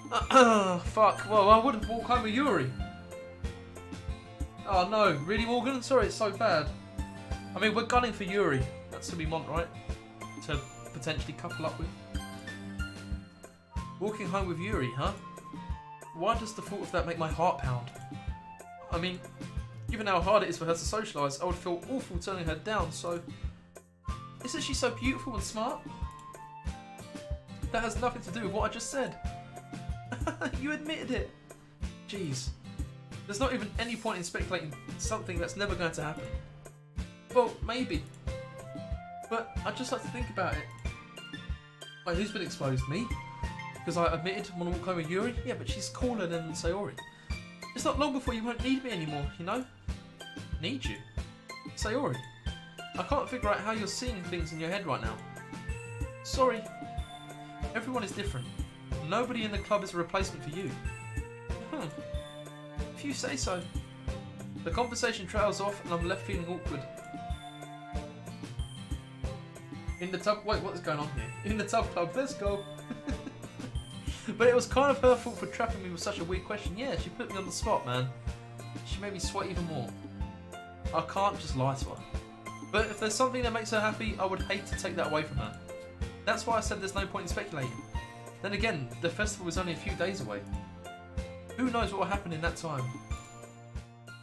Fuck. Well, I wouldn't walk home with Yuri. Oh no, really, Morgan? Sorry, it's so bad. I mean, we're gunning for Yuri. That's who we want, right? To potentially couple up with. Walking home with Yuri, huh? Why does the thought of that make my heart pound? I mean, given how hard it is for her to socialise, I would feel awful turning her down, so... Isn't she so beautiful and smart? That has nothing to do with what I just said. You admitted it. Jeez. There's not even any point in speculating something that's never going to happen. Well, maybe. But I'd just like to think about it. Wait, who's been exposed? Me? Because I admitted I want to walk home with Yuri? Yeah, but she's cooler than Sayori. It's not long before you won't need me anymore, you know? Need you? Sayori. I can't figure out how you're seeing things in your head right now. Sorry. Everyone is different. Nobody in the club is a replacement for you. If you say so. The conversation trails off and I'm left feeling awkward. In the tub... Wait, what is going on here? In the tub club, let's go. But it was kind of her fault for trapping me with such a weird question. Yeah, she put me on the spot, man. She made me sweat even more. I can't just lie to her. But if there's something that makes her happy, I would hate to take that away from her. That's why I said there's no point in speculating. Then again, the festival is only a few days away. Who knows what will happen in that time?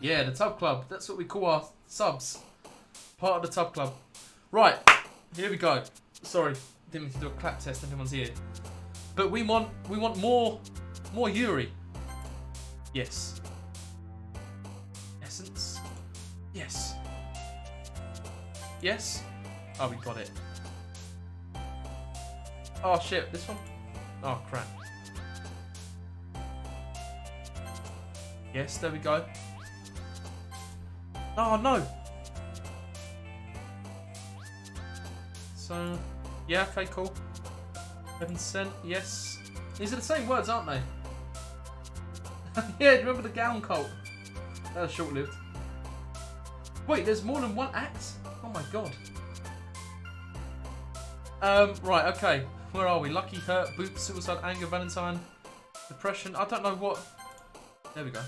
Yeah, the tub club. That's what we call our subs. Part of the tub club. Right, here we go. Sorry, didn't mean to do a clap test if anyone's here. But we want more Yuri. Yes. Essence. Yes. Yes. Oh, we got it. Oh shit, this one? Oh crap. Yes, there we go. Oh no! So, yeah, okay, cool. 11%, yes. These are the same words, aren't they? Yeah, remember the gown cult? That was short-lived. Wait, there's more than one act? Oh my god. Right, okay. Where are we? Lucky, hurt, boot, suicide, anger, Valentine, depression. I don't know what. There we go.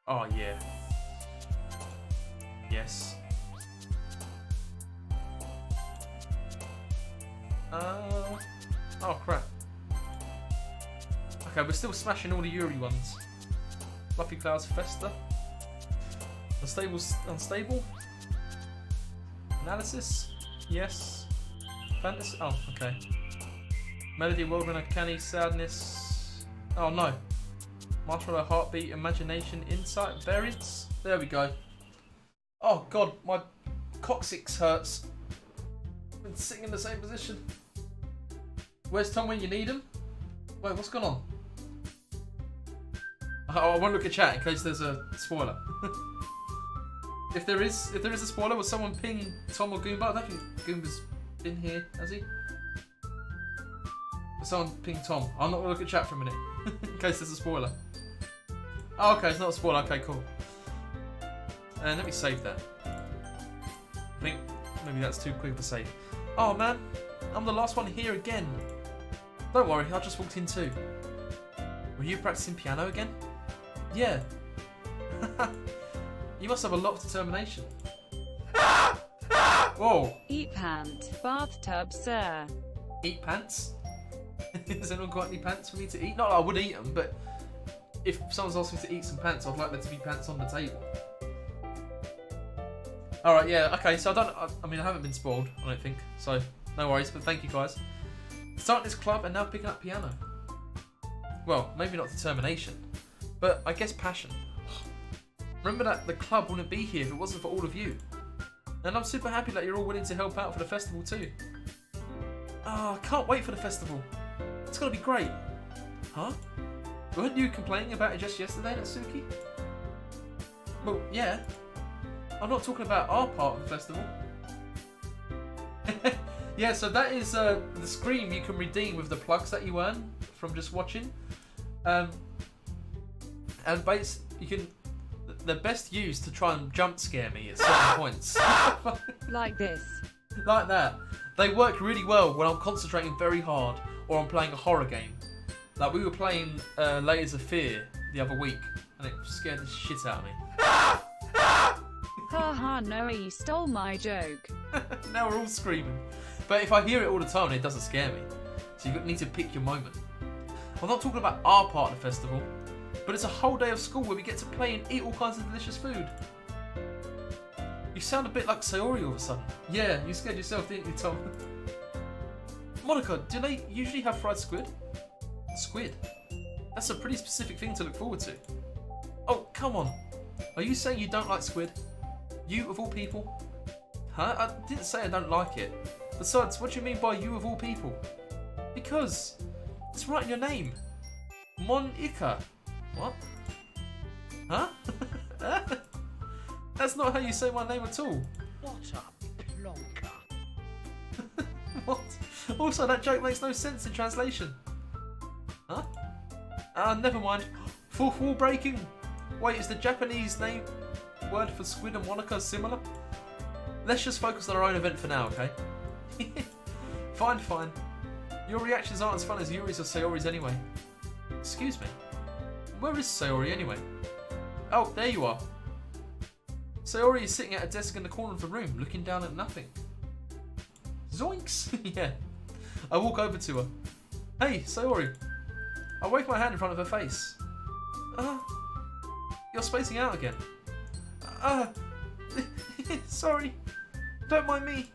Oh yeah. Yes. Oh crap. Okay, we're still smashing all the Yuri ones. Fluffy Clouds, Festa. Unstable. Analysis. Yes. Fantasy. Oh, okay. Melody, World, Uncanny, Sadness. Oh no. Marshmallow, Heartbeat, Imagination, Insight, Variance. There we go. Oh god, my coccyx hurts. I've been sitting in the same position. Where's Tom when you need him? Wait, what's going on? Oh, I won't look at chat in case there's a spoiler. If there is a spoiler, will someone ping Tom or Goomba? I don't think Goomba's been here, has he? Will someone ping Tom? I'm not gonna look at chat for a minute in case there's a spoiler. Oh, okay, it's not a spoiler. Okay, cool. And let me save that. I think maybe that's too quick to save. Oh man, I'm the last one here again. Don't worry, I just walked in too. Were you practicing piano again? Yeah. You must have a lot of determination. Whoa. Eat pant. Bathtub, sir. Eat pants? Has anyone got any pants for me to eat? Not that I would eat them, but if someone's asked me to eat some pants, I'd like there to be pants on the table. Alright, yeah, okay, so I mean, I haven't been spoiled, I don't think, so no worries, but thank you guys. Starting this club and now picking up piano. Well, maybe not determination, but I guess passion. Remember that the club wouldn't be here if it wasn't for all of you. And I'm super happy that you're all willing to help out for the festival too. Oh, I can't wait for the festival. It's gonna be great. Huh? Weren't you complaining about it just yesterday, Natsuki? Well, yeah. I'm not talking about our part of the festival. Yeah, so that is the scream you can redeem with the plugs that you earn from just watching. And you can... They're best used to try and jump scare me at certain points. Like this. Like that. They work really well when I'm concentrating very hard or I'm playing a horror game. Like we were playing Layers of Fear the other week and it scared the shit out of me. Haha, Noah, you stole my joke. Now we're all screaming. But if I hear it all the time, it doesn't scare me. So you need to pick your moment. I'm not talking about our part of the festival, but it's a whole day of school where we get to play and eat all kinds of delicious food. You sound a bit like Sayori all of a sudden. Yeah, you scared yourself, didn't you, Tom? Monica, do they usually have fried squid? Squid? That's a pretty specific thing to look forward to. Oh, come on. Are you saying you don't like squid? You, of all people? Huh? I didn't say I don't like it. Besides, what do you mean by you of all people? Because it's right in your name. Monica. What? Huh? That's not how you say my name at all. What a plonker. What? Also, that joke makes no sense in translation. Huh? Never mind. Fourth wall breaking. Wait, is the Japanese name word for squid and Monica similar? Let's just focus on our own event for now, okay? Fine. Your reactions aren't as fun as Yuri's or Sayori's anyway. Excuse me. Where is Sayori anyway? Oh, there you are. Sayori is sitting at a desk in the corner of the room, looking down at nothing. Zoinks! Yeah. I walk over to her. Hey, Sayori. I wave my hand in front of her face. You're spacing out again. Sorry. Don't mind me.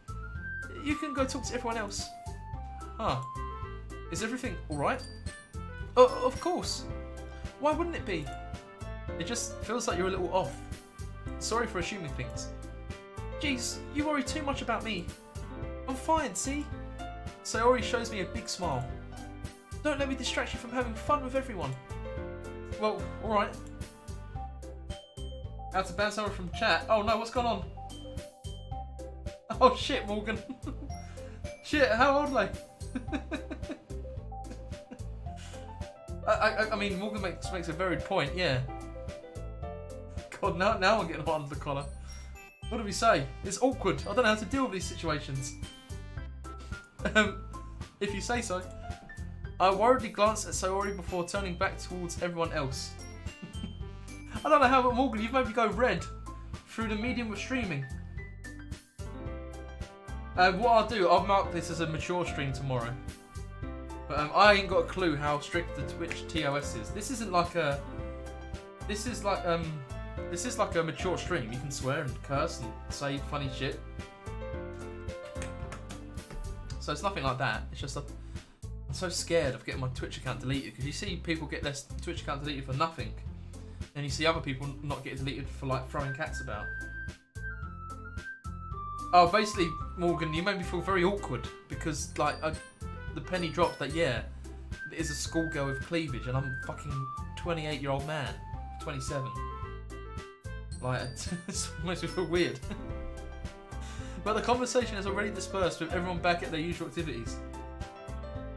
You can go talk to everyone else. Huh. Is everything alright? Of course. Why wouldn't it be? It just feels like you're a little off. Sorry for assuming things. Jeez, you worry too much about me. I'm fine, see? Sayori shows me a big smile. Don't let me distract you from having fun with everyone. Well, alright. Out to ban someone from chat. Oh no, what's going on? Oh shit, Morgan. Shit, how old are I mean, Morgan makes a very point, yeah. God, now I'm getting hot under the collar. What do we say? It's awkward. I don't know how to deal with these situations. If you say so. I worriedly glanced at Sayori before turning back towards everyone else. I don't know how, but Morgan, you've made me go red through the medium of streaming. What I'll do, I'll mark this as a mature stream tomorrow. But I ain't got a clue how strict the Twitch TOS is. This isn't like a... This is like a mature stream. You can swear and curse and say funny shit. So it's nothing like that. It's just I'm so scared of getting my Twitch account deleted because you see people get their Twitch account deleted for nothing, and you see other people not get deleted for like throwing cats about. Oh, basically, Morgan, you made me feel very awkward because like the penny dropped that yeah, it is a schoolgirl with cleavage, and I'm a fucking 28-year-old man, 27. Like, it makes me feel weird. But the conversation has already dispersed with everyone back at their usual activities.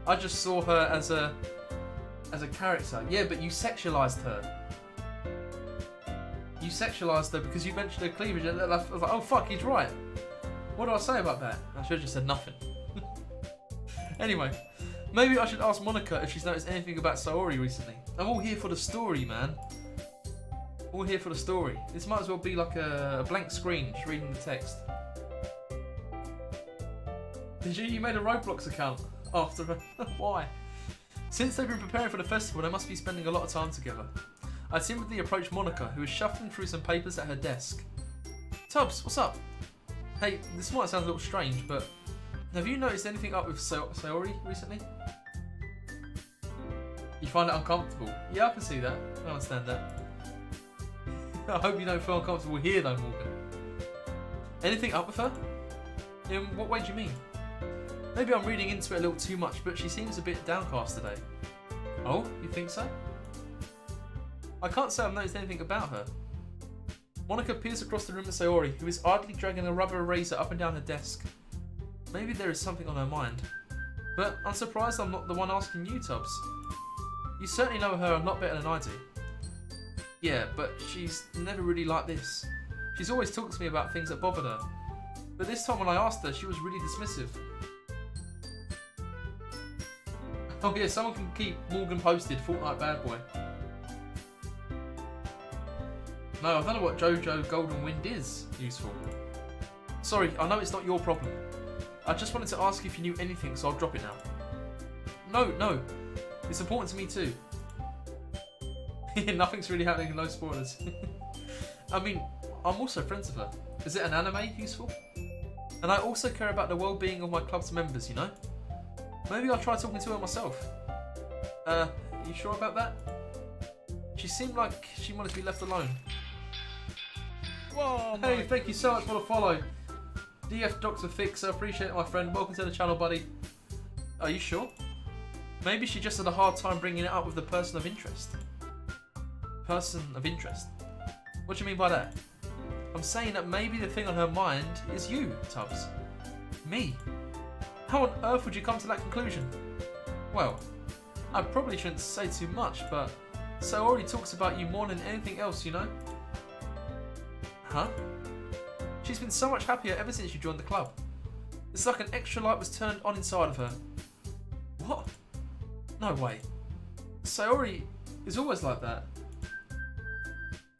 I just saw her as a character. Yeah, but you sexualized her. You sexualized her because you mentioned her cleavage. And I was like, oh fuck, he's right. What do I say about that? I should have just said nothing. Anyway, maybe I should ask Monica if she's noticed anything about Sayori recently. I'm all here for the story, man. All here for the story. This might as well be like a blank screen, just reading the text. Did you made a Roblox account after her? Why? Since they've been preparing for the festival, they must be spending a lot of time together. I timidly approached Monica, who was shuffling through some papers at her desk. Tubbs, what's up? Hey, this might sound a little strange, but have you noticed anything up with Sayori recently? You find it uncomfortable? Yeah, I can see that. I understand that. I hope you don't feel uncomfortable here though, Morgan. Anything up with her? In what way do you mean? Maybe I'm reading into it a little too much, but she seems a bit downcast today. Oh, you think so? I can't say I've noticed anything about her. Monica peers across the room at Sayori, who is idly dragging a rubber eraser up and down her desk. Maybe there is something on her mind. But I'm surprised I'm not the one asking you, Tubbs. You certainly know her a lot better than I do. Yeah, but she's never really like this. She's always talked to me about things that bothered her. But this time when I asked her, she was really dismissive. Oh yeah, someone can keep Morgan posted, Fortnite bad boy. No, I don't know what JoJo Golden Wind is useful. Sorry, I know it's not your problem. I just wanted to ask if you knew anything, so I'll drop it now. No. It's important to me too. Nothing's really happening, no spoilers. I mean, I'm also friends with her. Is it an anime useful? And I also care about the well-being of my club's members, you know? Maybe I'll try talking to her myself. You sure about that? She seemed like she wanted to be left alone. Whoa, Hey, thank you so much for the follow. DF Dr. Fix, I appreciate it, my friend. Welcome to the channel, buddy. Are you sure? Maybe she just had a hard time bringing it up with the person of interest. Person of interest? What do you mean by that? I'm saying that maybe the thing on her mind is you, Tubbs. Me. How on earth would you come to that conclusion? Well, I probably shouldn't say too much, but Saori talks about you more than anything else, you know? Huh? She's been so much happier ever since you joined the club. It's like an extra light was turned on inside of her. What? No way. Saori is always like that.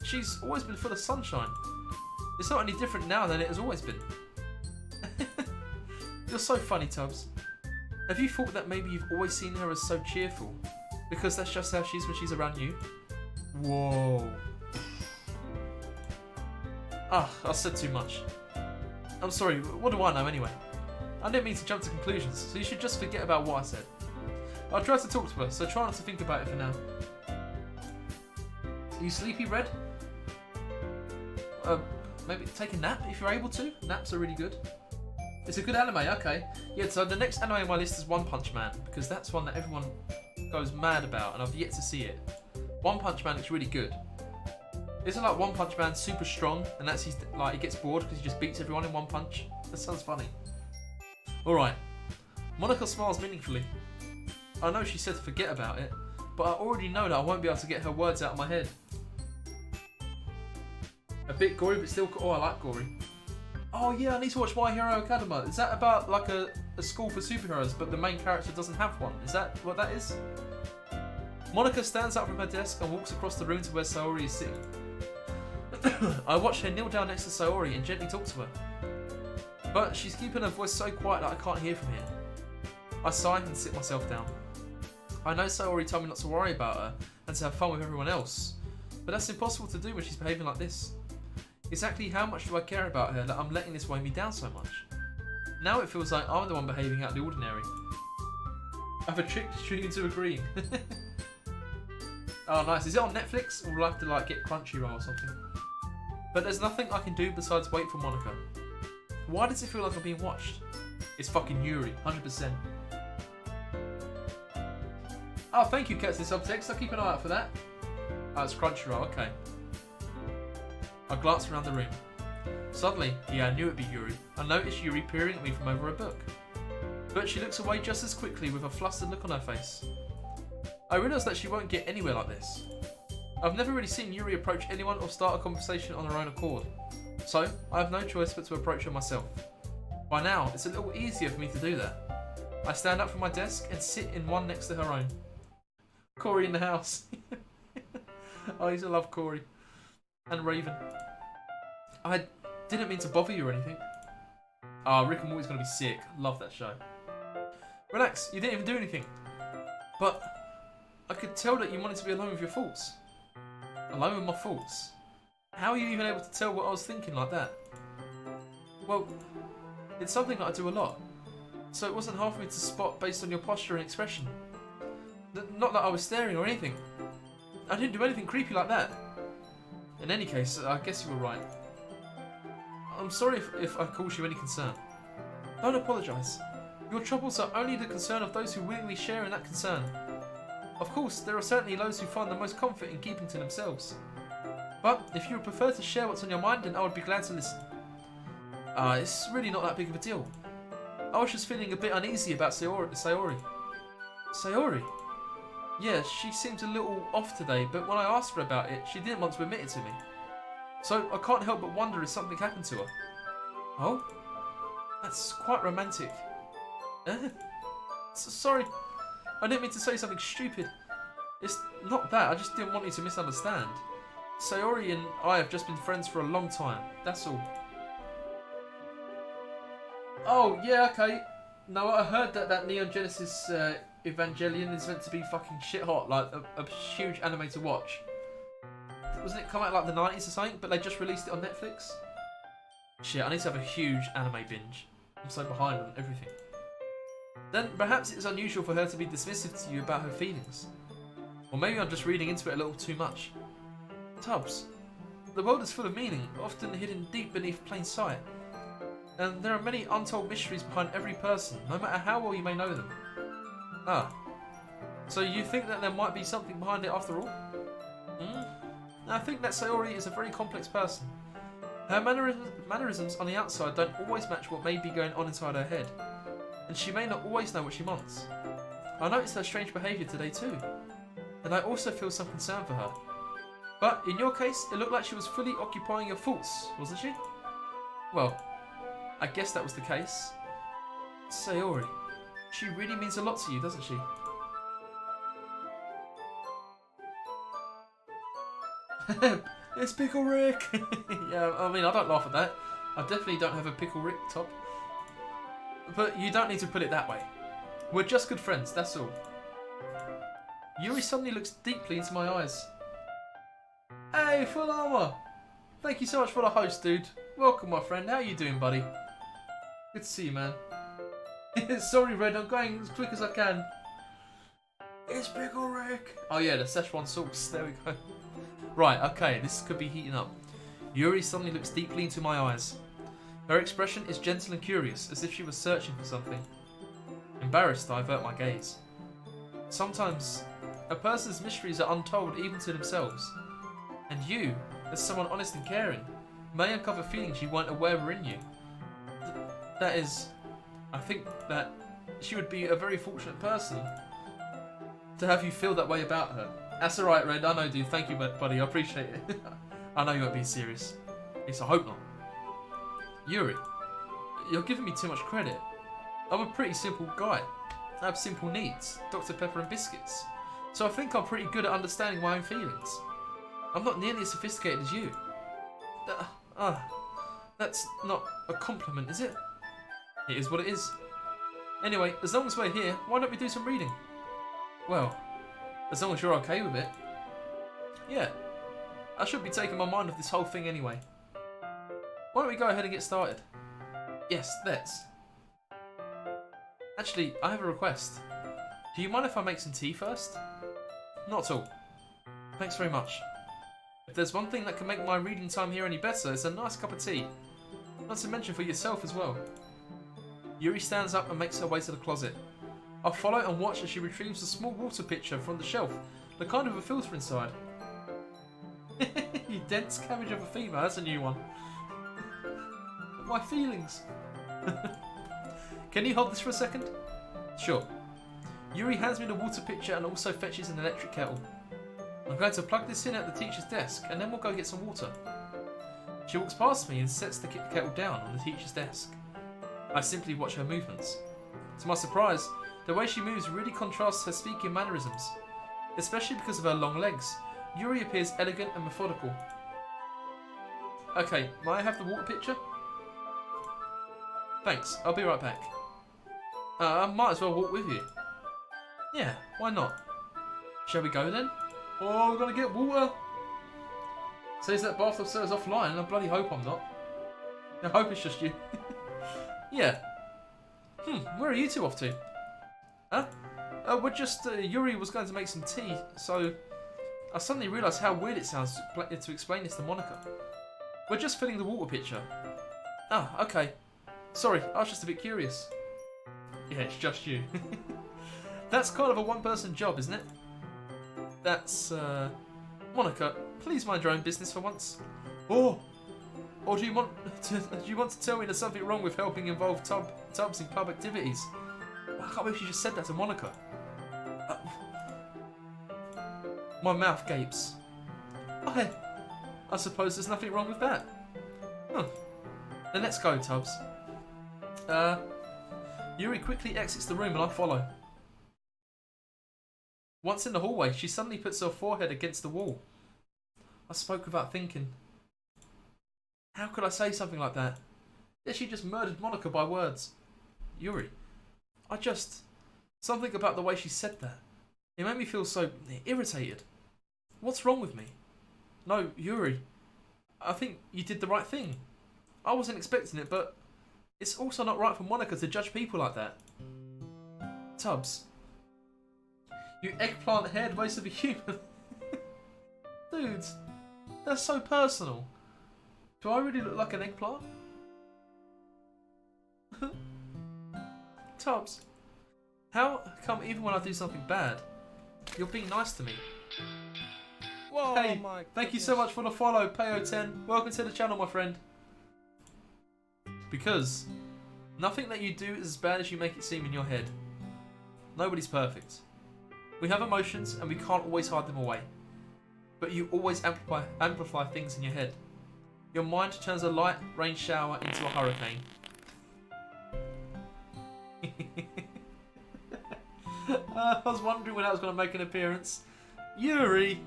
She's always been full of sunshine. It's not any different now than it has always been. You're so funny, Tubbs. Have you thought that maybe you've always seen her as so cheerful? Because that's just how she is when she's around you? Whoa. I said too much. I'm sorry, what do I know anyway? I didn't mean to jump to conclusions, so you should just forget about what I said. I tried to talk to her, so try not to think about it for now. Are you sleepy, Red? Maybe take a nap if you're able to. Naps are really good. It's a good anime, okay. Yeah, so the next anime on my list is One Punch Man, because that's one that everyone goes mad about, and I've yet to see it. One Punch Man looks really good. Isn't like One Punch Man super strong, and that's his, like, he gets bored because he just beats everyone in one punch? That sounds funny. Alright. Monica smiles meaningfully. I know she said to forget about it, but I already know that I won't be able to get her words out of my head. A bit gory, but still... Oh, I like gory. Oh yeah, I need to watch My Hero Academia. Is that about like a school for superheroes, but the main character doesn't have one? Is that what that is? Monica stands up from her desk and walks across the room to where Saori is sitting. I watch her kneel down next to Saori and gently talk to her. But she's keeping her voice so quiet that I can't hear from here. I sigh and sit myself down. I know Saori told me not to worry about her and to have fun with everyone else, but that's impossible to do when she's behaving like this. Exactly how much do I care about her that I'm letting this weigh me down so much? Now it feels like I'm the one behaving out of the ordinary. I've tricked you into agreeing. Oh nice, is it on Netflix or will I have to like get Crunchyroll or something? But there's nothing I can do besides wait for Monica. Why does it feel like I'm being watched? It's fucking Yuri, 100%. Oh thank you Cats in Subtext, I'll keep an eye out for that. Oh it's Crunchyroll, okay. I glance around the room. Suddenly, yeah, I knew it'd be Yuri. I noticed Yuri peering at me from over a book. But she looks away just as quickly with a flustered look on her face. I realise that she won't get anywhere like this. I've never really seen Yuri approach anyone or start a conversation on her own accord. So, I have no choice but to approach her myself. By now, it's a little easier for me to do that. I stand up from my desk and sit in one next to her own. Corey in the house. I used to love Corey. And Raven. I didn't mean to bother you or anything. Ah, Rick and Morty's gonna be sick. Love that show. Relax, you didn't even do anything. But I could tell that you wanted to be alone with your thoughts. Alone with my thoughts? How are you even able to tell what I was thinking like that? Well, it's something that I do a lot. So it wasn't hard for me to spot based on your posture and expression. Not that I was staring or anything. I didn't do anything creepy like that. In any case, I guess you were right. I'm sorry if I caused you any concern. Don't apologise. Your troubles are only the concern of those who willingly share in that concern. Of course, there are certainly those who find the most comfort in keeping to themselves. But if you would prefer to share what's on your mind, then I would be glad to listen. It's really not that big of a deal. I was just feeling a bit uneasy about Saori. Saori? Yeah, she seems a little off today, but when I asked her about it, she didn't want to admit it to me. So I can't help but wonder if something happened to her. Oh? That's quite romantic. Sorry. I didn't mean to say something stupid. It's not that, I just didn't want you to misunderstand. Sayori and I have just been friends for a long time, that's all. Oh, yeah, okay. No, I heard that Neon Genesis Evangelion is meant to be fucking shit hot, like a huge anime to watch. Wasn't it come out like the 90s or something, but they just released it on Netflix? Shit, I need to have a huge anime binge. I'm so behind on everything. Then perhaps it's unusual for her to be dismissive to you about her feelings. Or maybe I'm just reading into it a little too much. Tubbs, the world is full of meaning, often hidden deep beneath plain sight. And there are many untold mysteries behind every person, no matter how well you may know them. Ah, so you think that there might be something behind it after all? I think that Sayori is a very complex person. Her mannerisms on the outside don't always match what may be going on inside her head, and she may not always know what she wants. I noticed her strange behaviour today too, and I also feel some concern for her. But in your case, it looked like she was fully occupying your thoughts, wasn't she? Well, I guess that was the case. Sayori, she really means a lot to you, doesn't she? It's Pickle Rick! Yeah, I mean, I don't laugh at that. I definitely don't have a Pickle Rick top. But you don't need to put it that way. We're just good friends, that's all. Yuri suddenly looks deeply into my eyes. Hey, Full Armour! Thank you so much for the host, dude. Welcome, my friend. How you doing, buddy? Good to see you, man. Sorry, Red, I'm going as quick as I can. It's Pickle Rick! Oh yeah, the Szechuan sauce. There we go. Right, okay, this could be heating up. Yuri suddenly looks deeply into my eyes. Her expression is gentle and curious, as if she was searching for something. Embarrassed, I avert my gaze. Sometimes, a person's mysteries are untold even to themselves. And you, as someone honest and caring, may uncover feelings you weren't aware were in you. That is, I think that she would be a very fortunate person to have you feel that way about her. That's alright, Red. I know, dude. Thank you, buddy. I appreciate it. I know you won't be serious. At least I hope not. Yuri, you're giving me too much credit. I'm a pretty simple guy. I have simple needs. Dr. Pepper and biscuits. So I think I'm pretty good at understanding my own feelings. I'm not nearly as sophisticated as you. That's not a compliment, is it? It is what it is. Anyway, as long as we're here, why don't we do some reading? Well, as long as you're okay with it. Yeah. I should be taking my mind off this whole thing anyway. Why don't we go ahead and get started? Yes, let's. Actually, I have a request. Do you mind if I make some tea first? Not at all. Thanks very much. If there's one thing that can make my reading time here any better, it's a nice cup of tea. Not to mention for yourself as well. Yuri stands up and makes her way to the closet. I follow and watch as she retrieves a small water pitcher from the shelf, the kind with a filter inside. You dense cabbage of a female, that's a new one. My feelings. Can you hold this for a second? Sure. Yuri hands me the water pitcher and also fetches an electric kettle. I'm going to plug this in at the teacher's desk and then we'll go get some water. She walks past me and sets the kettle down on the teacher's desk. I simply watch her movements. To my surprise, the way she moves really contrasts her speaking mannerisms. Especially because of her long legs, Yuri appears elegant and methodical. Okay, may I have the water pitcher? Thanks, I'll be right back. I might as well walk with you. Yeah, why not? Shall we go then? Oh, we're gonna get water! Says that bath upstairs offline, and I bloody hope I'm not. I hope it's just you. Yeah. Where are you two off to? Huh? We're just, Yuri was going to make some tea, so I suddenly realised how weird it sounds to explain this to Monica. We're just filling the water pitcher. Ah, okay. Sorry, I was just a bit curious. Yeah, it's just you. That's kind of a one-person job, isn't it? That's, Monica, please mind your own business for once. Or do you want to tell me there's something wrong with helping involve Tubbs in club activities? I can't believe you just said that to Monica. My mouth gapes. I suppose there's nothing wrong with that. Then let's go, Tubbs. Yuri quickly exits the room and I follow. Once in the hallway, she suddenly puts her forehead against the wall. I spoke without thinking. How could I say something like that? Yeah, she just murdered Monica by words. Yuri, something about the way she said that. It made me feel so irritated. What's wrong with me? No, Yuri, I think you did the right thing. I wasn't expecting it, but it's also not right for Monica to judge people like that. Tubbs, you eggplant-haired waste of a human. Dude, that's so personal. Do I really look like an eggplant? Tubbs, how come even when I do something bad, you're being nice to me? Whoa, Hey, my thank you so much for the follow, Payo10. Welcome to the channel, my friend. Because nothing that you do is as bad as you make it seem in your head. Nobody's perfect. We have emotions and we can't always hide them away. But you always amplify things in your head. Your mind turns a light rain shower into a hurricane. I was wondering when I was going to make an appearance. Yuri!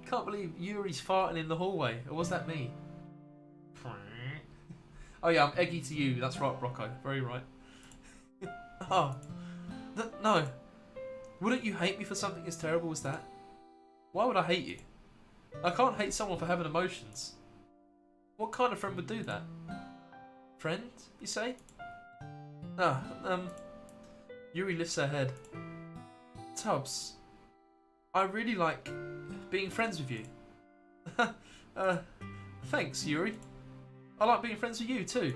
Can't believe Yuri's farting in the hallway. Or was that me? Oh yeah, I'm eggy to you. That's right, Rocco. Very right. Oh. No. Wouldn't you hate me for something as terrible as that? Why would I hate you? I can't hate someone for having emotions. What kind of friend would do that? Friend, you say? Yuri lifts her head. Tubbs, I really like being friends with you. Thanks, Yuri. I like being friends with you too.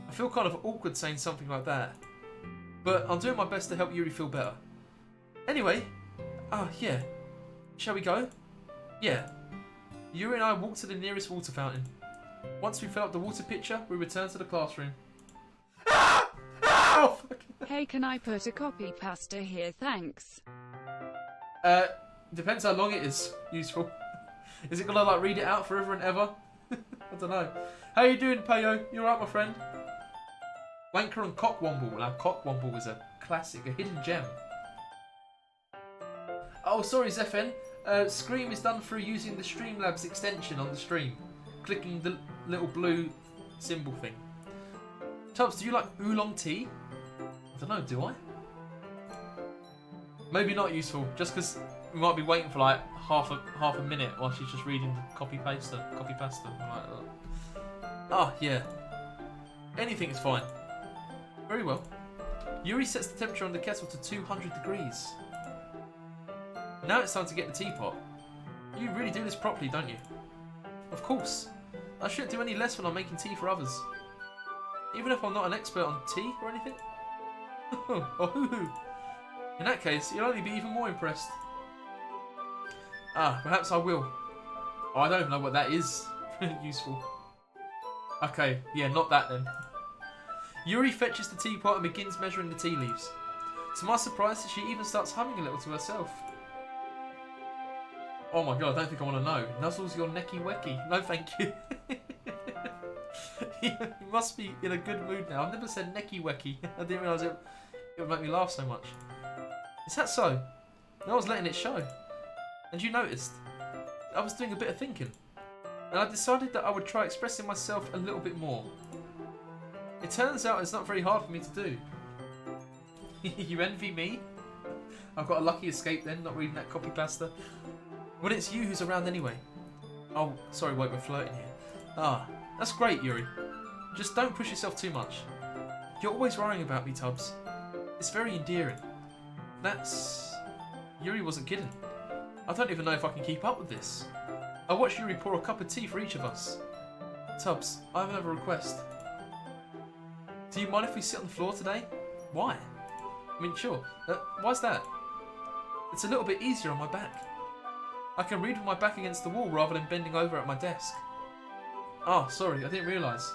I feel kind of awkward saying something like that, but I'm doing my best to help Yuri feel better. Anyway, yeah. Shall we go? Yeah. Yuri and I walk to the nearest water fountain. Once we fill up the water pitcher, we return to the classroom. Oh, fuck. Hey, can I put a copy pasta here? Thanks. Depends how long it is. Useful. Is it gonna like read it out forever and ever? I don't know. How you doing, Payo? You alright, my friend? Wanker and Cockwomble. Now, Cockwomble is a classic, a hidden gem. Oh, sorry, Zephen. Scream is done through using the Streamlabs extension on the stream. Clicking the little blue symbol thing. Tubbs, do you like oolong tea? I don't know, do I? Maybe not useful, just because we might be waiting for like half a minute while she's just reading the copy pasta. Ah, yeah. Anything is fine. Very well. Yuri sets the temperature on the kettle to 200 degrees. Now it's time to get the teapot. You really do this properly, don't you? Of course. I shouldn't do any less when I'm making tea for others. Even if I'm not an expert on tea or anything. Or hoo-hoo. In that case, you'll only be even more impressed. Perhaps I will. Oh, I don't even know what that is. Useful. Okay, yeah, not that then. Yuri fetches the teapot and begins measuring the tea leaves. To my surprise, she even starts humming a little to herself. Oh my god, I don't think I want to know. Nuzzles your necky wecky. No, thank you. You must be in a good mood now. I've never said necky wecky. I didn't realise it would make me laugh so much. Is that so? I was letting it show. And you noticed. I was doing a bit of thinking. And I decided that I would try expressing myself a little bit more. It turns out it's not very hard for me to do. You envy me? I've got a lucky escape then, not reading that copy pasta. When it's you who's around anyway. Oh, sorry, wait, we're flirting here. That's great, Yuri. Just don't push yourself too much. You're always worrying about me, Tubbs. It's very endearing. Yuri wasn't kidding. I don't even know if I can keep up with this. I watched Yuri pour a cup of tea for each of us. Tubbs, I have another request. Do you mind if we sit on the floor today? Why? I mean, sure. Why's that? It's a little bit easier on my back. I can read with my back against the wall rather than bending over at my desk. Sorry, I didn't realise.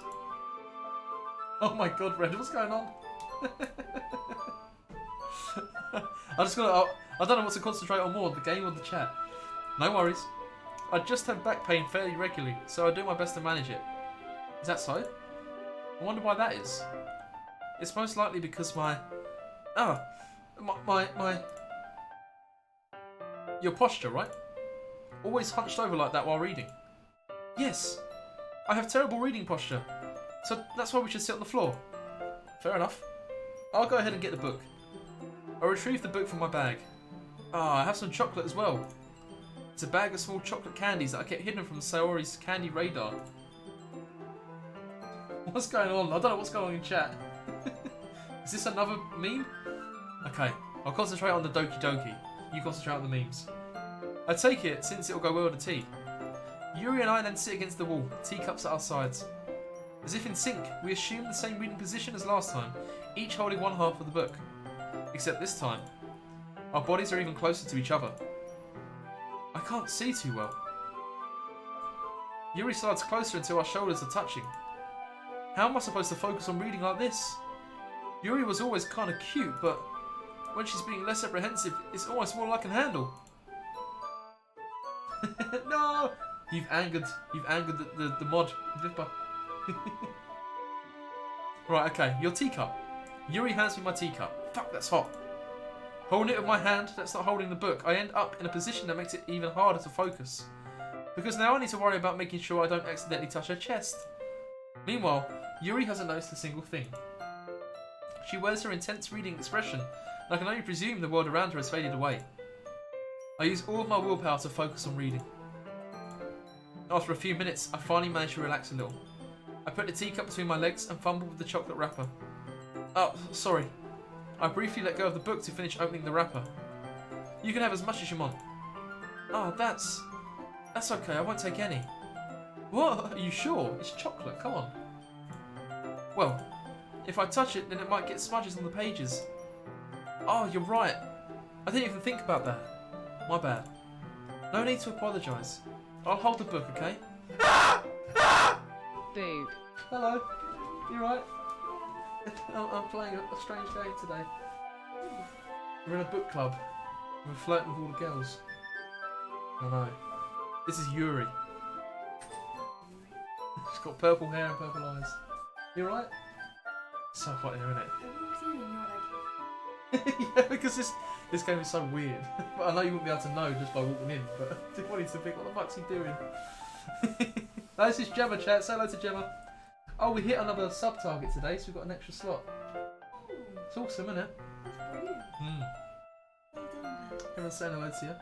Oh my god, Red, what's going on? I don't know what to concentrate on more, the game or the chat. No worries. I just have back pain fairly regularly, so I do my best to manage it. Is that so? I wonder why that is. It's most likely because my Your posture, right? Always hunched over like that while reading. Yes, I have terrible reading posture, so that's why we should sit on the floor. Fair enough. I'll go ahead and get the book. I retrieve the book from my bag. Ah, I have some chocolate as well. It's a bag of small chocolate candies that I kept hidden from Sayori's candy radar. What's going on? I don't know what's going on in chat. Is this another meme? Okay, I'll concentrate on the Doki Doki. You concentrate on the memes. I take it since it'll go well with the tea. Yuri and I then sit against the wall, teacups at our sides. As if in sync, we assume the same reading position as last time, each holding one half of the book. Except this time, our bodies are even closer to each other. I can't see too well. Yuri slides closer until our shoulders are touching. How am I supposed to focus on reading like this? Yuri was always kind of cute, but when she's being less apprehensive, it's almost more like I can handle. No! You've angered the mod, Vipper. Right, okay, your teacup. Yuri hands me my teacup. Fuck, that's hot. Holding it with my hand, that's not holding the book. I end up in a position that makes it even harder to focus. Because now I need to worry about making sure I don't accidentally touch her chest. Meanwhile, Yuri hasn't noticed a single thing. She wears her intense reading expression, and I can only presume the world around her has faded away. I use all of my willpower to focus on reading. After a few minutes, I finally manage to relax a little. I put the teacup between my legs and fumble with the chocolate wrapper. Oh, sorry. I briefly let go of the book to finish opening the wrapper. You can have as much as you want. Oh, that's okay, I won't take any. What? Are you sure? It's chocolate, come on. Well, if I touch it, then it might get smudges on the pages. Oh, you're right. I didn't even think about that. My bad. No need to apologise. I'll hold the book, okay? Boob. Hello. You right? I'm playing a strange game today. We're in a book club. We're flirting with all the girls. I know. This is Yuri. She's got purple hair and purple eyes. You right? So hot here, isn't it? I walked in and you were like... Yeah, because this game is so weird. But I know you wouldn't be able to know just by walking in, but I just wanted to think, what the fuck's he doing? No, this is Gemma, chat. Say hello to Gemma. Oh, we hit another sub-target today, so we've got an extra slot. It's awesome, isn't it? That's brilliant. Well done, man. Everyone's saying hello to you.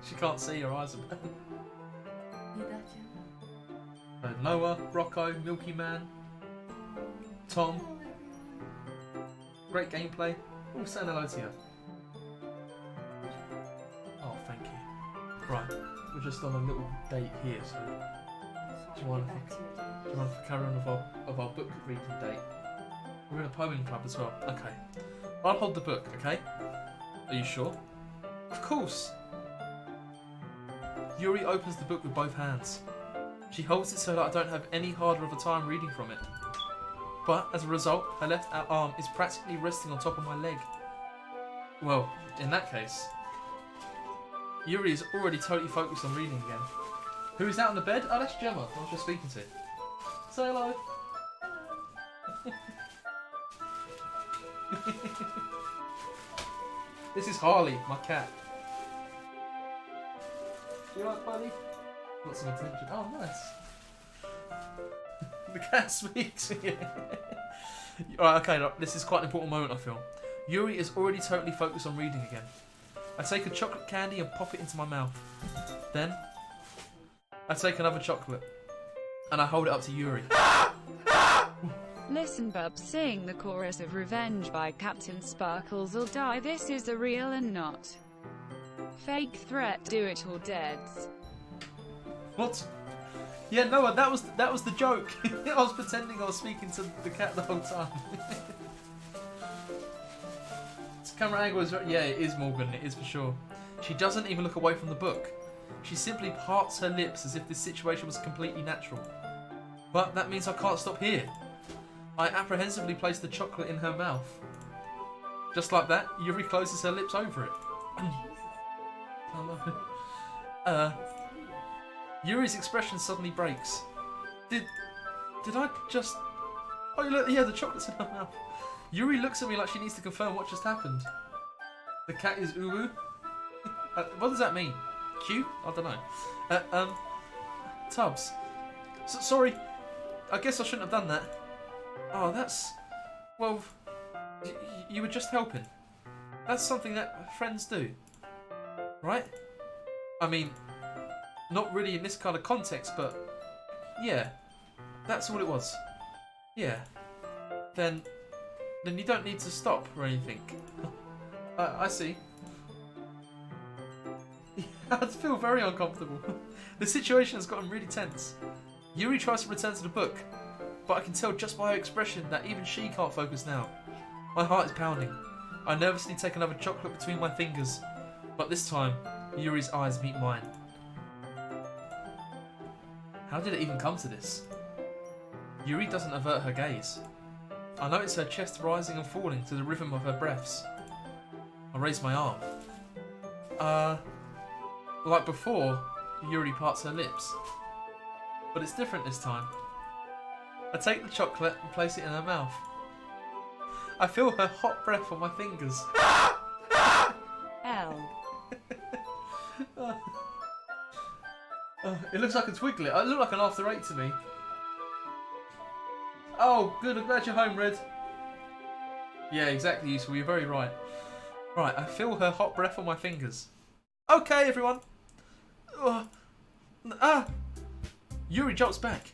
She can't see, her eyes are bad. Need that, Gemma. Noah, Rocco, Milky Man, Tom. Hello, everyone. Great gameplay. All saying hello to you. Oh, thank you. Right, we're just on a little date here, so do you want Back to your day. to carry on with our book reading date? We're in a poeming club as well. Okay. I'll hold the book, okay? Are you sure? Of course. Yuri opens the book with both hands. She holds it so that I don't have any harder of a time reading from it. But as a result, her left arm is practically resting on top of my leg. Well, in that case, Yuri is already totally focused on reading again. Who is out on the bed? Oh, that's Gemma, I was just speaking to. Say hello. This is Harley, my cat. You like, buddy? Got some attention. Oh, nice. The cat speaks. Alright, okay, look, this is quite an important moment, I feel. Yuri is already totally focused on reading again. I take a chocolate candy and pop it into my mouth. Then, I take another chocolate and I hold it up to Yuri. Listen, bub, sing the chorus of Revenge by Captain Sparkles or Die. This is a real and not fake threat. Do it or deads. What? Yeah, no, that was the joke. I was pretending I was speaking to the cat the whole time. This camera angle is yeah, it is Morgan, it is for sure. She doesn't even look away from the book. She simply parts her lips as if this situation was completely natural. But that means I can't stop here. I apprehensively place the chocolate in her mouth. Just like that, Yuri closes her lips over it. Oh no. Yuri's expression suddenly breaks. Did I just... Oh, look, yeah, the chocolate's in her mouth. Yuri looks at me like she needs to confirm what just happened. The cat is Uwu. What does that mean? Cute? I don't know. Tubbs. Sorry. I guess I shouldn't have done that. Oh, that's... Well, you were just helping. That's something that friends do. Right? I mean, not really in this kind of context, but... Yeah. That's all it was. Yeah. Then you don't need to stop or anything. I see. I feel very uncomfortable. The situation has gotten really tense. Yuri tries to return to the book, but I can tell just by her expression that even she can't focus now. My heart is pounding. I nervously take another chocolate between my fingers, but this time, Yuri's eyes meet mine. How did it even come to this? Yuri doesn't avert her gaze. I notice her chest rising and falling to the rhythm of her breaths. I raise my arm. Like before, Yuri parts her lips. But it's different this time. I take the chocolate and place it in her mouth. I feel her hot breath on my fingers. L. It looks like a Twiglet. It looked like an After 8 to me. Oh, good. I'm glad you're home, Red. Yeah, exactly, useful. You're very right. Right, I feel her hot breath on my fingers. Okay, everyone. Yuri jumps back.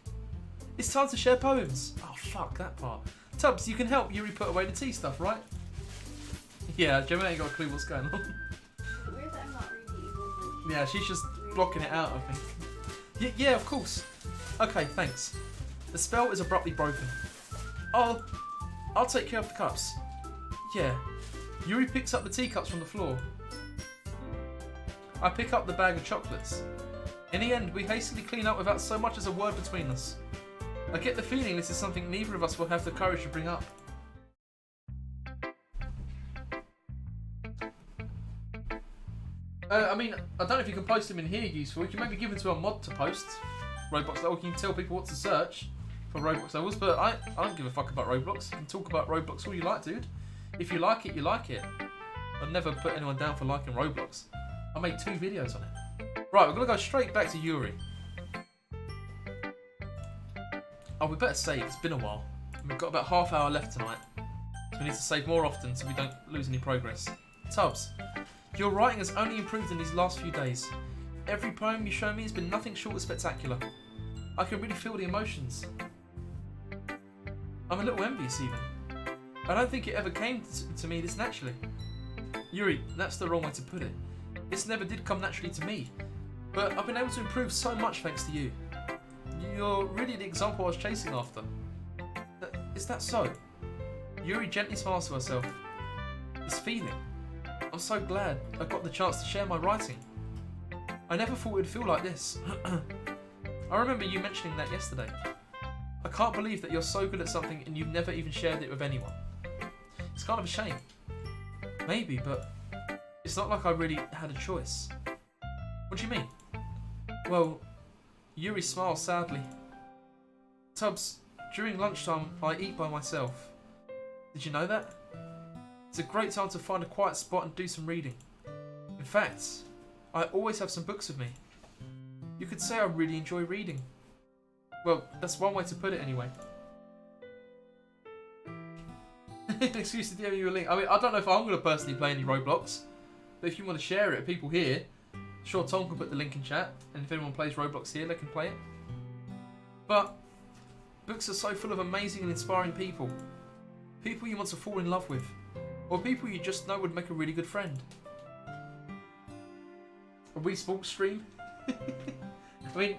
It's time to share poems. Oh, fuck that part. Tubbs, you can help Yuri put away the tea stuff, right? Yeah, Gemma ain't got a clue what's going on. Weird that I'm not reading even. Yeah, she's just blocking it out, I think. Yeah, of course. Okay, thanks. The spell is abruptly broken. I'll take care of the cups. Yeah. Yuri picks up the teacups from the floor. I pick up the bag of chocolates. In the end, we hastily clean up without so much as a word between us. I get the feeling this is something neither of us will have the courage to bring up. I mean, I don't know if you can post them in here useful. You can maybe give them to a mod to post. Roblox level, you can tell people what to search for Roblox levels, but I don't give a fuck about Roblox. You can talk about Roblox all you like, dude. If you like it, you like it. I'd never put anyone down for liking Roblox. I made 2 videos on it. Right, we're going to go straight back to Yuri. Oh, we better save. It's been a while. We've got about half hour left tonight. So we need to save more often so we don't lose any progress. Tubbs, your writing has only improved in these last few days. Every poem you show me has been nothing short of spectacular. I can really feel the emotions. I'm a little envious even. I don't think it ever came to me this naturally. Yuri, that's the wrong way to put it. This never did come naturally to me. But I've been able to improve so much thanks to you. You're really the example I was chasing after. Is that so? Yuri gently smiles to herself. This feeling. I'm so glad I got the chance to share my writing. I never thought it would feel like this. I remember you mentioning that yesterday. I can't believe that you're so good at something and you've never even shared it with anyone. It's kind of a shame. Maybe, but it's not like I really had a choice. What do you mean? Well, Yuri smiles sadly. Tubbs, during lunchtime I eat by myself. Did you know that? It's a great time to find a quiet spot and do some reading. In fact, I always have some books with me. You could say I really enjoy reading. Well, that's one way to put it anyway. Excuse to DM you a link. I mean, I don't know if I'm going to personally play any Roblox, but if you want to share it with people here, sure, Tom can put the link in chat, and if anyone plays Roblox here, they can play it. But books are so full of amazing and inspiring people. People you want to fall in love with, or people you just know would make a really good friend. A Wii Sports stream? I mean,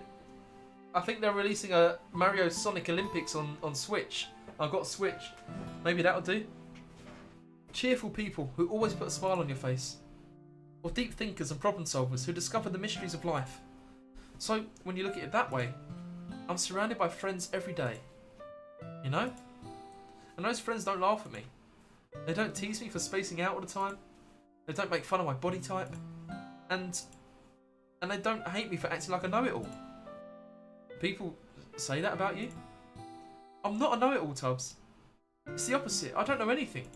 I think they're releasing a Mario Sonic Olympics on Switch. I've got a Switch. Maybe that'll do. Cheerful people who always put a smile on your face. Or deep thinkers and problem solvers who discover the mysteries of life. So, when you look at it that way, I'm surrounded by friends every day. You know? And those friends don't laugh at me. They don't tease me for spacing out all the time. They don't make fun of my body type. And they don't hate me for acting like I know it all. People say that about you? I'm not a know-it-all, Tubbs. It's the opposite. I don't know anything.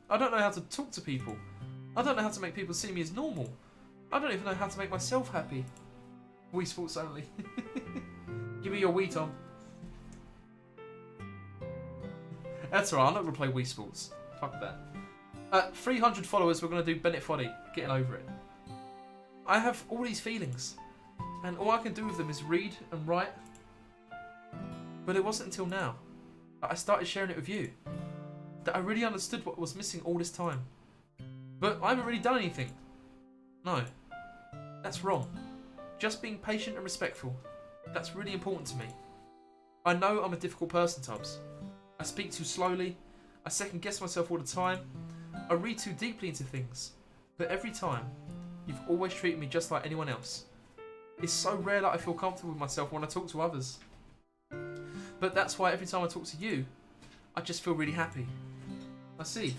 I don't know how to talk to people. I don't know how to make people see me as normal. I don't even know how to make myself happy. Wii Sports only. Give me your Wii, Tom. That's alright, I'm not going to play Wii Sports. Fuck that. At 300 followers, we're going to do Bennett Foddy. Getting over it. I have all these feelings. And all I can do with them is read and write. But it wasn't until now that I started sharing it with you that I really understood what was missing all this time. But I haven't really done anything. No. That's wrong. Just being patient and respectful. That's really important to me. I know I'm a difficult person, Tubbs. I speak too slowly. I second guess myself all the time. I read too deeply into things. But every time, you've always treated me just like anyone else. It's so rare that I feel comfortable with myself when I talk to others. But that's why every time I talk to you, I just feel really happy. I see.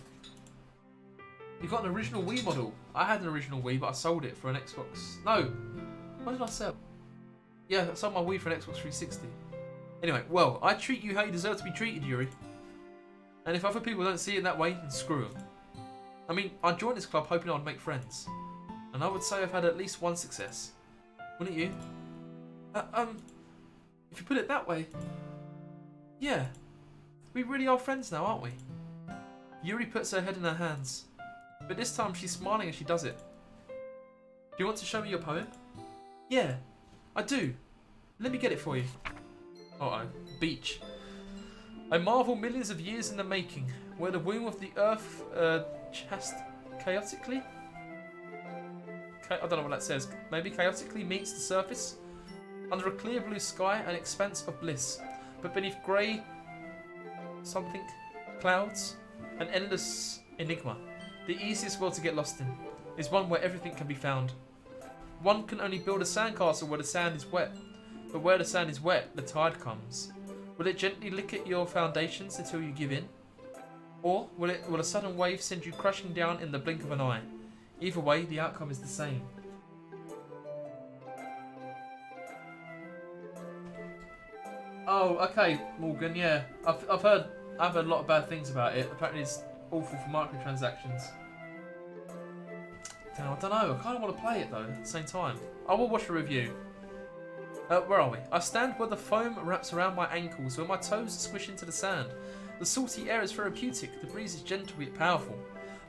You got an original Wii model. I had an original Wii, but I sold it for an Xbox. No. What did I sell? Yeah, I sold my Wii for an Xbox 360. Anyway, well, I treat you how you deserve to be treated, Yuri. And if other people don't see it that way, then screw them. I mean, I joined this club hoping I'd make friends. And I would say I've had at least one success. Wouldn't you? If you put it that way... Yeah. We really are friends now, aren't we? Yuri puts her head in her hands. But this time she's smiling as she does it. Do you want to show me your poem? Yeah, I do. Let me get it for you. Uh-oh. Beach. I marvel millions of years in the making, where the womb of the earth chaotically? I don't know what that says. Maybe chaotically meets the surface. Under a clear blue sky, an expanse of bliss. But beneath grey... something... clouds, an endless enigma. The easiest world to get lost in is one where everything can be found. One can only build a sandcastle where the sand is wet. But where the sand is wet, the tide comes. Will it gently lick at your foundations until you give in? Or will a sudden wave send you crashing down in the blink of an eye? Either way, the outcome is the same. Oh, okay, Morgan, yeah. I've heard a lot of bad things about it. Apparently it's awful for microtransactions. Damn, I don't know. I kind of want to play it though at the same time. I will watch a review. Where are we? I stand where the foam wraps around my ankles, where my toes squish into the sand. The salty air is therapeutic, the breeze is gentle yet powerful.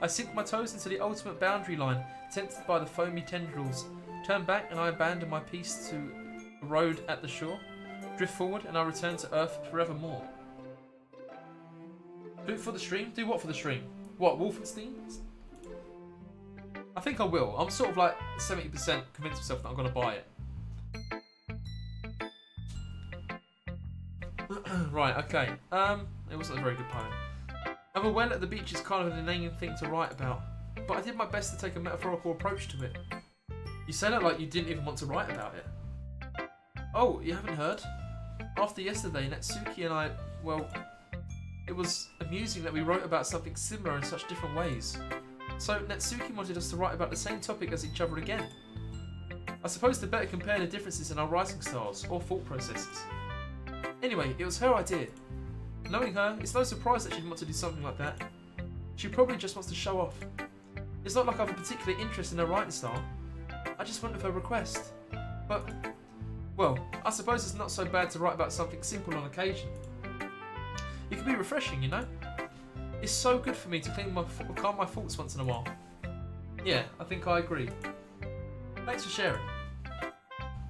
I sink my toes into the ultimate boundary line, tempted by the foamy tendrils. Turn back and I abandon my peace to a road at the shore. Drift forward and I return to earth forevermore. Do it for the stream? Do what for the stream? What, Wolfenstein? I think I will. I'm sort of like 70% convinced myself that I'm going to buy it. Right, okay. It wasn't a very good poem. I'm aware that the beach is kind of an inane thing to write about, but I did my best to take a metaphorical approach to it. You say that like you didn't even want to write about it. Oh, you haven't heard? After yesterday, Natsuki and I, well, it was amusing that we wrote about something similar in such different ways. So Natsuki wanted us to write about the same topic as each other again. I suppose to better compare the differences in our writing styles or thought processes. Anyway, it was her idea. Knowing her, it's no surprise that she'd want to do something like that. She probably just wants to show off. It's not like I have a particular interest in her writing style. I just went with her request. But, well, I suppose it's not so bad to write about something simple on occasion. It can be refreshing, you know? It's so good for me to calm my thoughts once in a while. Yeah, I think I agree. Thanks for sharing.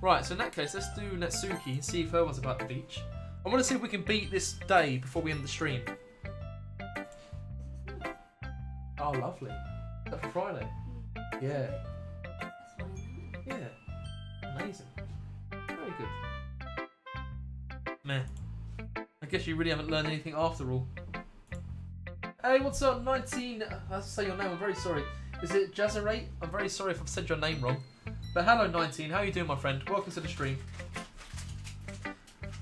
Right, so in that case, let's do Natsuki and see if her one's about the beach. I want to see if we can beat this day before we end the stream. Oh, lovely. Is that for Friday? Yeah. Yeah. Amazing. Very good. Meh. I guess you really haven't learned anything after all. Hey, what's up, 19? I have to say your name, I'm very sorry. Is it Jazarate? I'm very sorry if I've said your name wrong. But hello, 19. How are you doing, my friend? Welcome to the stream.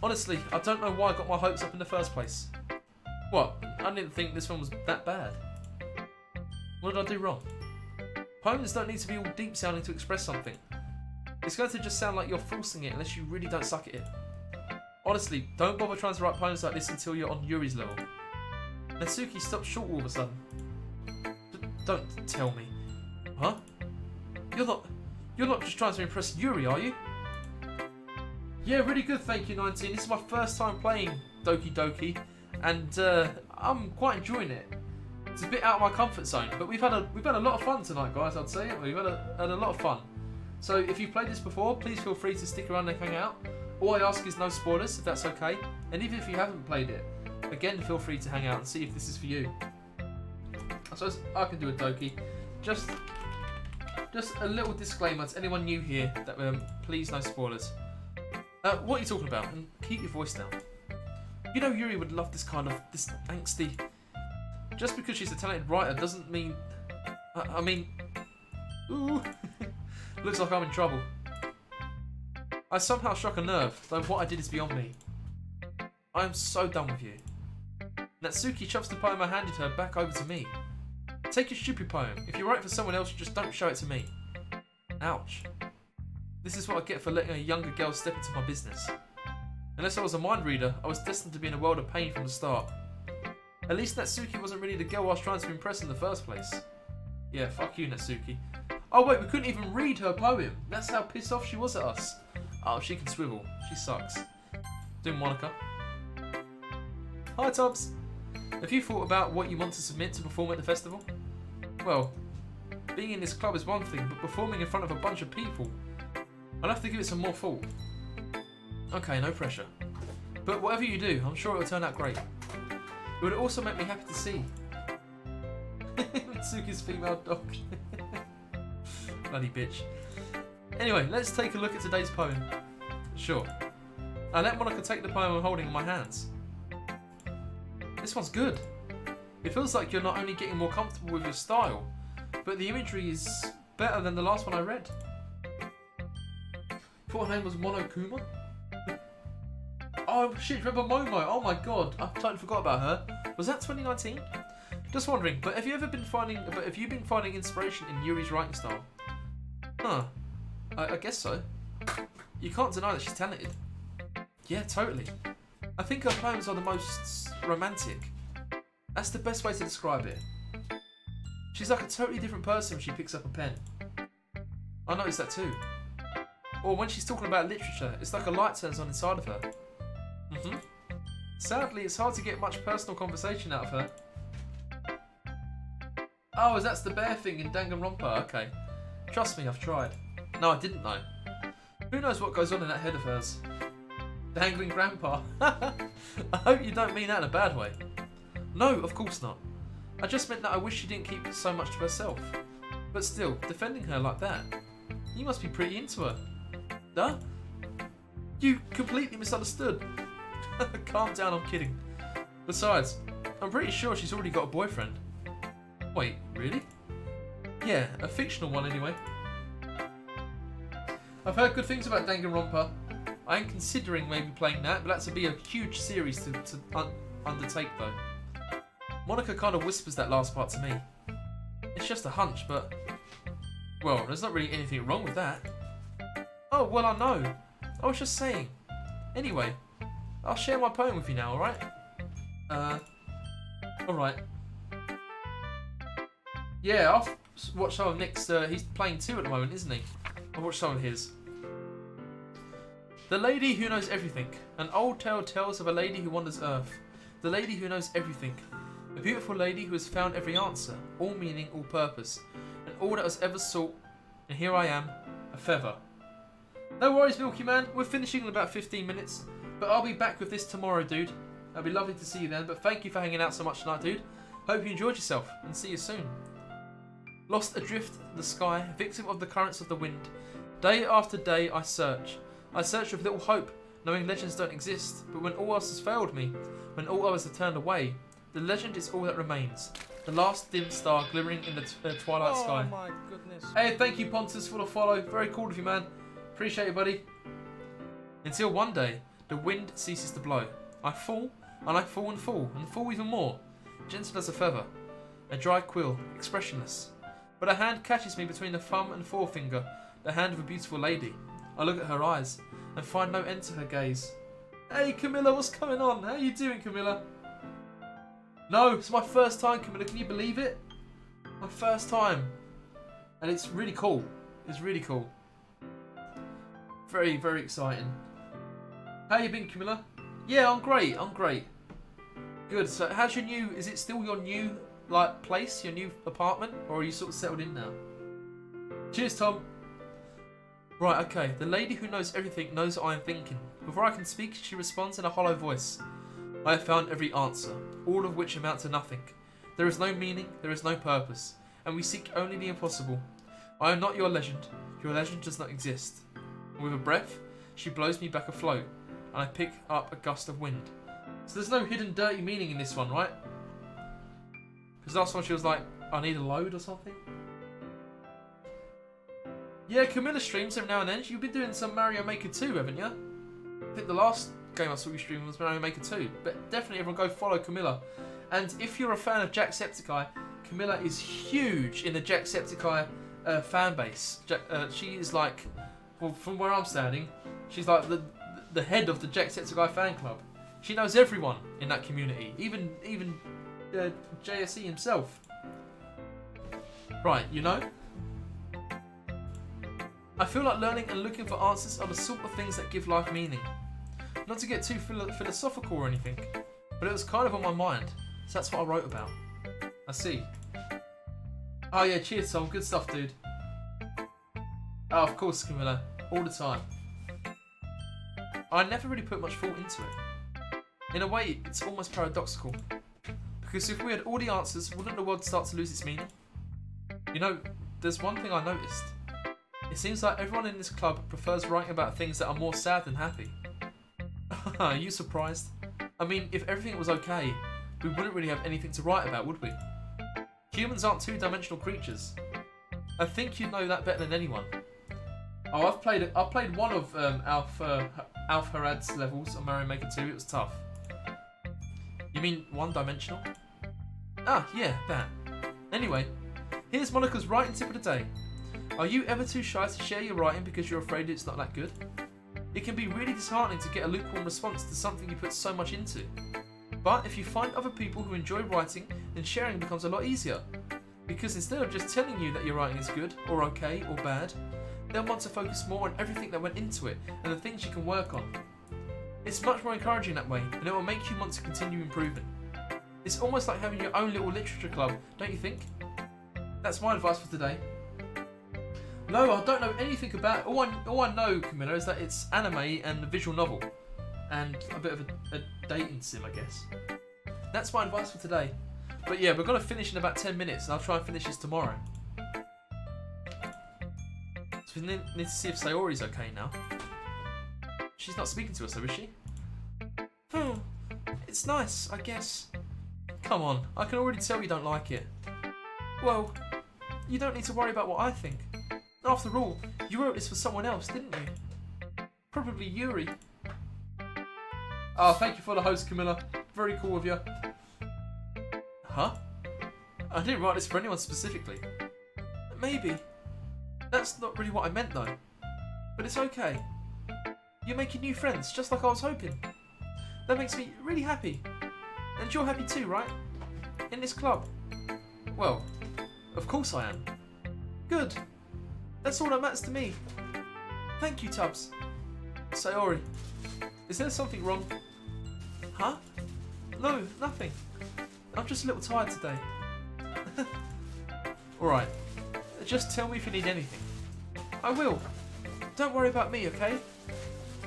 Honestly, I don't know why I got my hopes up in the first place. What? I didn't think this one was that bad. What did I do wrong? Poems don't need to be all deep sounding to express something. It's going to just sound like you're forcing it unless you really don't suck at it. Honestly, don't bother trying to write poems like this until you're on Yuri's level. Natsuki stopped short all of a sudden. Don't tell me. Huh? You're not just trying to impress Yuri, are you? Yeah, really good, thank you, 19. This is my first time playing Doki Doki, and I'm quite enjoying it. It's a bit out of my comfort zone, but we've had a lot of fun tonight, guys. I'd say we've had a lot of fun. So if you've played this before, please feel free to stick around and hang out. All I ask is no spoilers, if that's okay. And even if you haven't played it, again, feel free to hang out and see if this is for you. I suppose I can do a Doki. Just a little disclaimer to anyone new here that please no spoilers. What are you talking about? And keep your voice down. You know Yuri would love this angsty. Just because she's a talented writer doesn't mean. I mean, ooh, looks like I'm in trouble. I somehow struck a nerve, though what I did is beyond me. I am so done with you. Natsuki shoves the poem I handed her back over to me. Take your stupid poem. If you write it for someone else, just don't show it to me. Ouch. This is what I get for letting a younger girl step into my business. Unless I was a mind reader, I was destined to be in a world of pain from the start. At least Natsuki wasn't really the girl I was trying to impress in the first place. Yeah, fuck you, Natsuki. Oh wait, we couldn't even read her poem. That's how pissed off she was at us. Oh, she can swivel. She sucks. Doing Monica. Hi, Tubbs. Have you thought about what you want to submit to perform at the festival? Well, being in this club is one thing, but performing in front of a bunch of people, I'll have to give it some more thought. Okay, no pressure. But whatever you do, I'm sure it'll turn out great. It would also make me happy to see Tsuki's female dog. Bloody bitch. Anyway, let's take a look at today's poem. Sure. I let Monica take the poem I'm holding in my hands. This one's good. It feels like you're not only getting more comfortable with your style, but the imagery is better than the last one I read. Thought her name was Monokuma? Oh shit, remember Momo? Oh my god, I totally forgot about her. Was that 2019? Just wondering, but have you been finding inspiration in Yuri's writing style? Huh. I guess so. You can't deny that she's talented. Yeah, totally. I think her poems are the most romantic. That's the best way to describe it. She's like a totally different person when she picks up a pen. I noticed that too. Or when she's talking about literature, it's like a light turns on inside of her. Sadly, it's hard to get much personal conversation out of her. Oh, that's the bear thing in Danganronpa, okay. Trust me, I've tried. No, I didn't know. Who knows what goes on in that head of hers? Dangling grandpa. I hope you don't mean that in a bad way. No, of course not. I just meant that I wish she didn't keep so much to herself. But still, defending her like that, you must be pretty into her. Huh? You completely misunderstood. Calm down, I'm kidding. Besides, I'm pretty sure she's already got a boyfriend. Wait, really? Yeah, a fictional one anyway. I've heard good things about Danganronpa. I am considering maybe playing that, but that's to be a huge series to undertake though. Monica kind of whispers that last part to me. It's just a hunch, but... well, there's not really anything wrong with that. Oh, well, I know. I was just saying. Anyway, I'll share my poem with you now, alright? Alright. Yeah, I'll watch some of Nick's... he's playing 2 at the moment, isn't he? I'll watch some of his. The lady who knows everything. An old tale tells of a lady who wanders earth. The lady who knows everything. A beautiful lady who has found every answer, all meaning, all purpose, and all that was ever sought. And here I am, a feather. No worries, Milky Man. We're finishing in about 15 minutes. But I'll be back with this tomorrow, dude. It'll be lovely to see you then. But thank you for hanging out so much tonight, dude. Hope you enjoyed yourself, and see you soon. Lost adrift in the sky, victim of the currents of the wind. Day after day I search. I search with little hope, knowing legends don't exist. But when all else has failed me, when all others have turned away, the legend is all that remains. The last dim star glimmering in the twilight sky. Oh my goodness. Hey, thank you, Pontus, for the follow. Very cool of you, man. Appreciate it, buddy. Until one day, the wind ceases to blow. I fall, and I fall and fall, and fall even more. Gentle as a feather. A dry quill, expressionless. But a hand catches me between the thumb and forefinger, the hand of a beautiful lady. I look at her eyes, and find no end to her gaze. Hey Camilla, what's going on? How you doing, Camilla? No, it's my first time, Camilla. Can you believe it? My first time. And it's really cool. It's really cool. Very, very exciting. How you been, Camilla? Yeah, I'm great. I'm great. Good. So, how's your new? Is it still your new place, your new apartment, or are you sort of settled in now? Cheers, Tom. Right. Okay. The lady who knows everything knows what I am thinking. Before I can speak, she responds in a hollow voice. I have found every answer, all of which amount to nothing. There is no meaning. There is no purpose, and we seek only the impossible. I am not your legend. Your legend does not exist. And with a breath, she blows me back afloat, and I pick up a gust of wind. So there's no hidden dirty meaning in this one, right? Because last one she was like, I need a load or something. Yeah, Camilla streams every now and then. You've been doing some Mario Maker 2, haven't you? I think the last game I saw you stream was Mario Maker 2. But definitely everyone go follow Camilla. And if you're a fan of Jacksepticeye, Camilla is huge in the Jacksepticeye fan base. She is like, well, from where I'm standing, she's like the head of the Jacksepticeye fan club. She knows everyone in that community, even JSE himself. Right, you know? I feel like learning and looking for answers are the sort of things that give life meaning. Not to get too philosophical or anything, but it was kind of on my mind, so that's what I wrote about. I see. Oh yeah, cheers Tom, good stuff dude. Oh, of course Camilla, all the time. I never really put much thought into it. In a way, it's almost paradoxical. Because if we had all the answers, wouldn't the world start to lose its meaning? You know, there's one thing I noticed. It seems like everyone in this club prefers writing about things that are more sad than happy. Are you surprised? I mean, if everything was okay, we wouldn't really have anything to write about, would we? Humans aren't two-dimensional creatures. I think you know that better than anyone. Oh, I've played one of Alf Harad's levels on Mario Maker 2. It was tough. You mean one-dimensional? Ah, yeah, that. Anyway, here's Monica's writing tip of the day. Are you ever too shy to share your writing because you're afraid it's not that good? It can be really disheartening to get a lukewarm response to something you put so much into. But if you find other people who enjoy writing, then sharing becomes a lot easier. Because instead of just telling you that your writing is good, or okay, or bad, they'll want to focus more on everything that went into it and the things you can work on. It's much more encouraging that way, and it will make you want to continue improving. It's almost like having your own little literature club, don't you think? That's my advice for today. No, I don't know anything about it. All I know, Camilla, is that it's anime and a visual novel. And a bit of a dating sim, I guess. That's my advice for today. But yeah, we're going to finish in about 10 minutes, and I'll try and finish this tomorrow. So we need to see if Sayori's okay now. She's not speaking to us though, is she? It's nice, I guess. Come on, I can already tell you don't like it. Well, you don't need to worry about what I think. After all, you wrote this for someone else, didn't you? Probably Yuri. Oh, thank you for the host, Camilla. Very cool of you. Huh? I didn't write this for anyone specifically. Maybe. That's not really what I meant though. But it's okay. You're making new friends, just like I was hoping. That makes me really happy. And you're happy too, right? In this club. Well, of course I am. Good. That's all that matters to me. Thank you, Tubbs. Sayori, is there something wrong? Huh? No, nothing. I'm just a little tired today. Alright, just tell me if you need anything. I will. Don't worry about me, okay?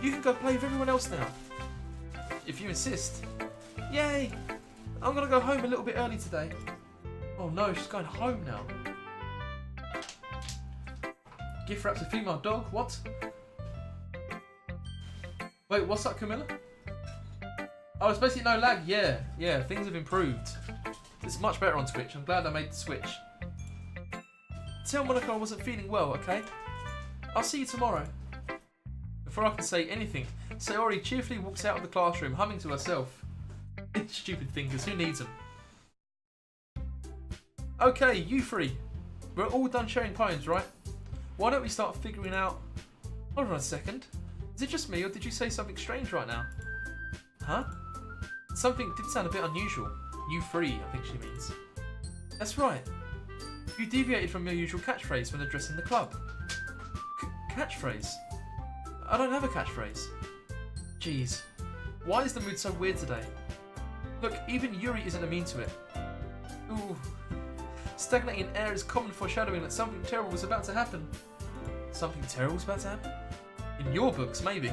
You can go play with everyone else now. If you insist. Yay! I'm gonna go home a little bit early today. Oh no, she's going home now. Gift wraps a female dog? What? Wait, what's up, Camilla? Oh, it's basically no lag. Yeah, things have improved. It's much better on Twitch. I'm glad I made the switch. Tell Monica I wasn't feeling well, okay? I'll see you tomorrow. Before I can say anything, Sayori cheerfully walks out of the classroom, humming to herself. Stupid fingers, who needs them? Okay, you three. We're all done sharing poems, right? Why don't we start figuring out... Hold on a second. Is it just me, or did you say something strange right now? Huh? Something did sound a bit unusual. You free, I think she means. That's right. You deviated from your usual catchphrase when addressing the club. Catchphrase? I don't have a catchphrase. Jeez. Why is the mood so weird today? Look, even Yuri isn't immune to it. Ooh. Stagnating air is common foreshadowing that something terrible was about to happen. Something terrible was about to happen? In your books, maybe.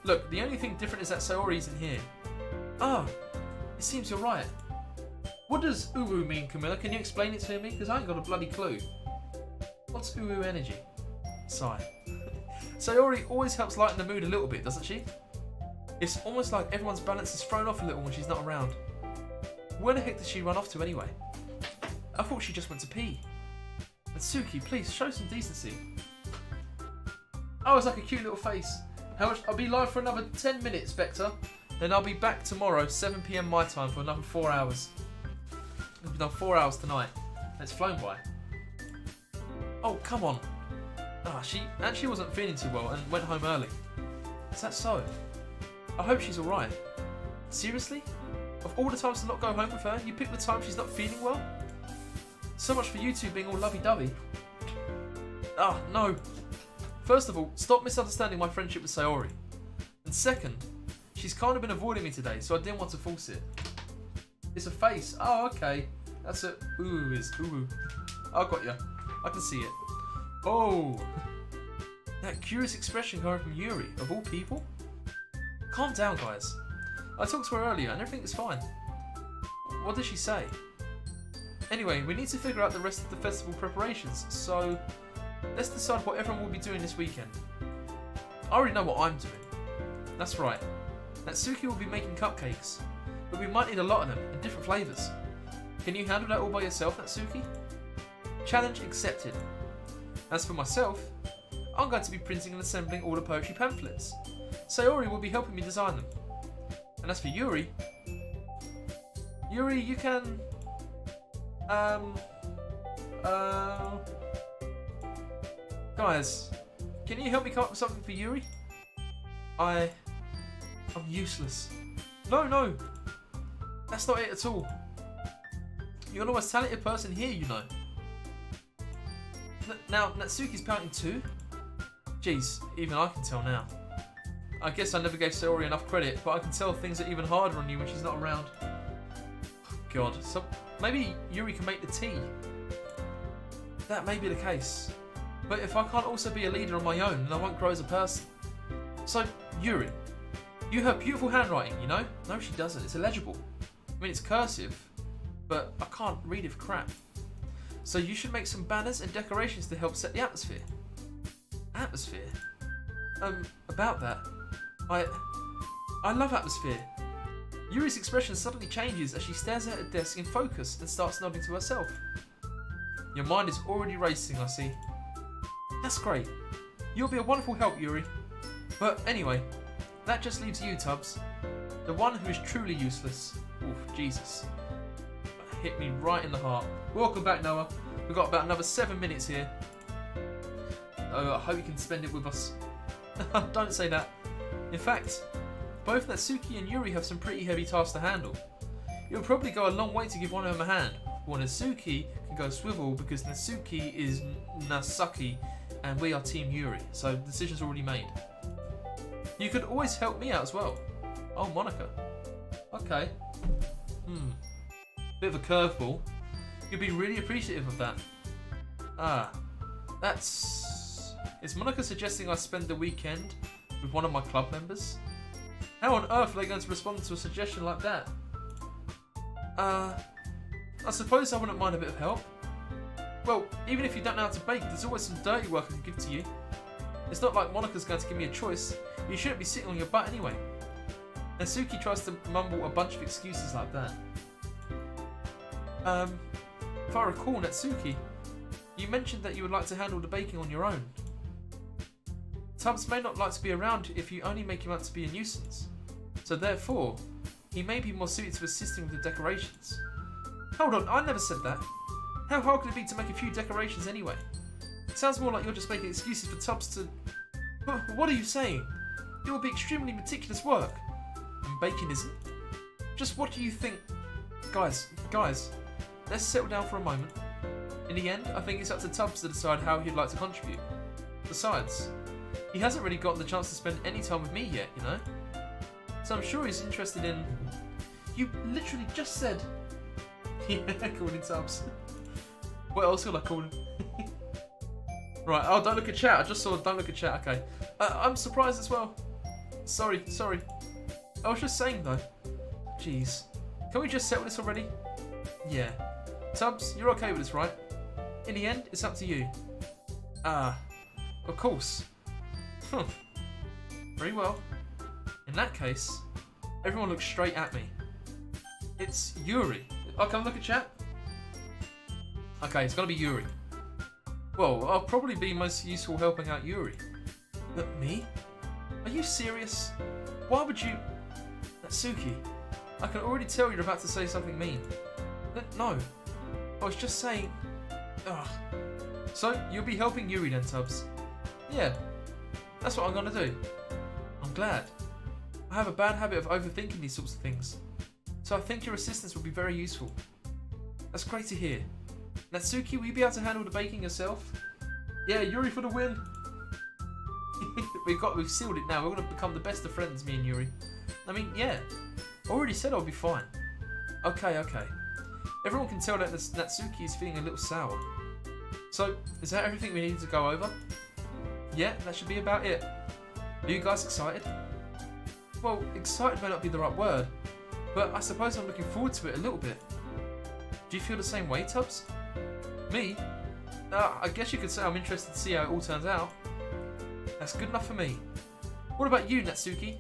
Look, the only thing different is that Sayori isn't here. Ah, it seems you're right. What does uwu mean, Camilla? Can you explain it to me? Because I ain't got a bloody clue. What's uwu energy? Sigh. Sayori always helps lighten the mood a little bit, doesn't she? It's almost like everyone's balance is thrown off a little when she's not around. Where the heck did she run off to anyway? I thought she just went to pee. Natsuki, please show some decency. Oh, it's like a cute little face. How much? I'll be live for another 10 minutes, Vector. Then I'll be back tomorrow, 7 PM my time, for another 4 hours. We've done 4 hours tonight. It's flown by. Oh, come on. Ah, she actually wasn't feeling too well and went home early. Is that so? I hope she's alright. Seriously? Of all the times to not go home with her, you pick the time she's not feeling well? So much for you two being all lovey-dovey. Ah, no. First of all, stop misunderstanding my friendship with Sayori. And second, she's kind of been avoiding me today, so I didn't want to force it. It's a face. Oh, okay. That's what ooh is. Ooh. I got ya. I can see it. Oh. That curious expression coming from Yuri, of all people? Calm down, guys. I talked to her earlier and everything is fine. What did she say? Anyway, we need to figure out the rest of the festival preparations, so let's decide what everyone will be doing this weekend. I already know what I'm doing. That's right. Natsuki will be making cupcakes, but we might need a lot of them in different flavours. Can you handle that all by yourself, Natsuki? Challenge accepted. As for myself, I'm going to be printing and assembling all the poetry pamphlets. Sayori will be helping me design them. And as for Yuri, you can guys, can you help me come up with something for Yuri? I'm useless. No, that's not it at all. You're the most talented person here, you know. Now, Natsuki's pouting too? Jeez, even I can tell now. I guess I never gave Sayori enough credit, but I can tell things are even harder on you when she's not around. God, so maybe Yuri can make the tea. That may be the case. But if I can't also be a leader on my own, then I won't grow as a person. So, Yuri, you have beautiful handwriting, you know? No, she doesn't. It's illegible. I mean, it's cursive, but I can't read it for crap. So you should make some banners and decorations to help set the atmosphere. Atmosphere? About that, I love atmosphere. Yuri's expression suddenly changes as she stares at her desk in focus and starts nodding to herself. Your mind is already racing, I see. That's great. You'll be a wonderful help, Yuri. But anyway, that just leaves you, Tubbs. The one who is truly useless. Oof, Jesus. That hit me right in the heart. Welcome back, Noah. We've got about another 7 minutes here. I hope you can spend it with us. Don't say that. In fact, both Natsuki and Yuri have some pretty heavy tasks to handle. It would probably go a long way to give one of them a hand, while Natsuki can go swivel because Natsuki is Nasuki and we are Team Yuri, so the decision's already made. You could always help me out as well. Oh, Monica. Okay. Bit of a curveball. You'd be really appreciative of that. Ah, that's... Is Monica suggesting I spend the weekend with one of my club members? How on earth are they going to respond to a suggestion like that? I suppose I wouldn't mind a bit of help. Well, even if you don't know how to bake, there's always some dirty work I can give to you. It's not like Monica's going to give me a choice. You shouldn't be sitting on your butt anyway. Natsuki tries to mumble a bunch of excuses like that. If I recall, Natsuki, you mentioned that you would like to handle the baking on your own. Tubbs may not like to be around if you only make him out to be a nuisance. So therefore, he may be more suited to assisting with the decorations. Hold on, I never said that. How hard could it be to make a few decorations anyway? It sounds more like you're just making excuses for Tubbs to... What are you saying? It will be extremely meticulous work. and baking isn't. Just what do you think? Guys, let's settle down for a moment. In the end, I think it's up to Tubbs to decide how he'd like to contribute. Besides, he hasn't really gotten the chance to spend any time with me yet, you know? So I'm sure he's interested in... You literally just said... Yeah, called him Tubbs. What else will I call him? Right, oh, don't look at chat. I just saw don't look at chat, okay. I'm surprised as well. Sorry. I was just saying though. Jeez. Can we just settle this already? Yeah. Tubbs, you're okay with this, right? In the end, it's up to you. Ah, of course. Very well. In that case, everyone looks straight at me. It's Yuri. Oh, can I look at chat? Okay, it's gonna be Yuri. Well, I'll probably be most useful helping out Yuri. But me? Are you serious? Why would you... Natsuki, I can already tell you're about to say something mean. No, I was just saying... Ugh. So, you'll be helping Yuri then, Tubbs? Yeah, that's what I'm gonna do. I'm glad. I have a bad habit of overthinking these sorts of things. So I think your assistance will be very useful. That's great to hear. Natsuki, will you be able to handle the baking yourself? Yeah, Yuri for the win. We've sealed it now. We're going to become the best of friends, me and Yuri. I mean, yeah. I already said I'll be fine. Okay. Everyone can tell that Natsuki is feeling a little sour. So, is that everything we needed to go over? Yeah, that should be about it. Are you guys excited? Well, excited may not be the right word, but I suppose I'm looking forward to it a little bit. Do you feel the same way, Tubbs? Me? I guess you could say I'm interested to see how it all turns out. That's good enough for me. What about you, Natsuki?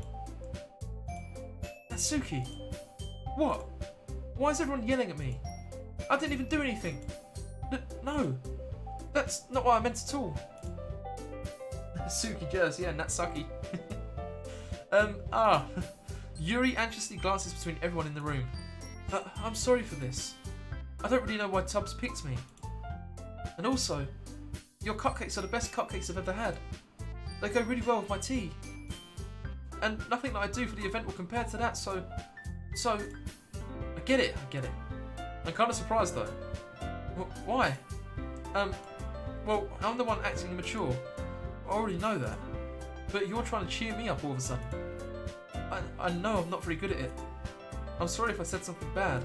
Natsuki? What? Why is everyone yelling at me? I didn't even do anything. No. That's not what I meant at all. Natsuki jersey, yeah, Natsuki. Yuri anxiously glances between everyone in the room. I'm sorry for this. I don't really know why Tubbs picked me. And also, your cupcakes are the best cupcakes I've ever had. They go really well with my tea. And nothing that I do for the event will compare to that, so... I get it. I'm kind of surprised though. Why? Well, I'm the one acting immature. I already know that. But you're trying to cheer me up all of a sudden. I know I'm not very good at it. I'm sorry if I said something bad.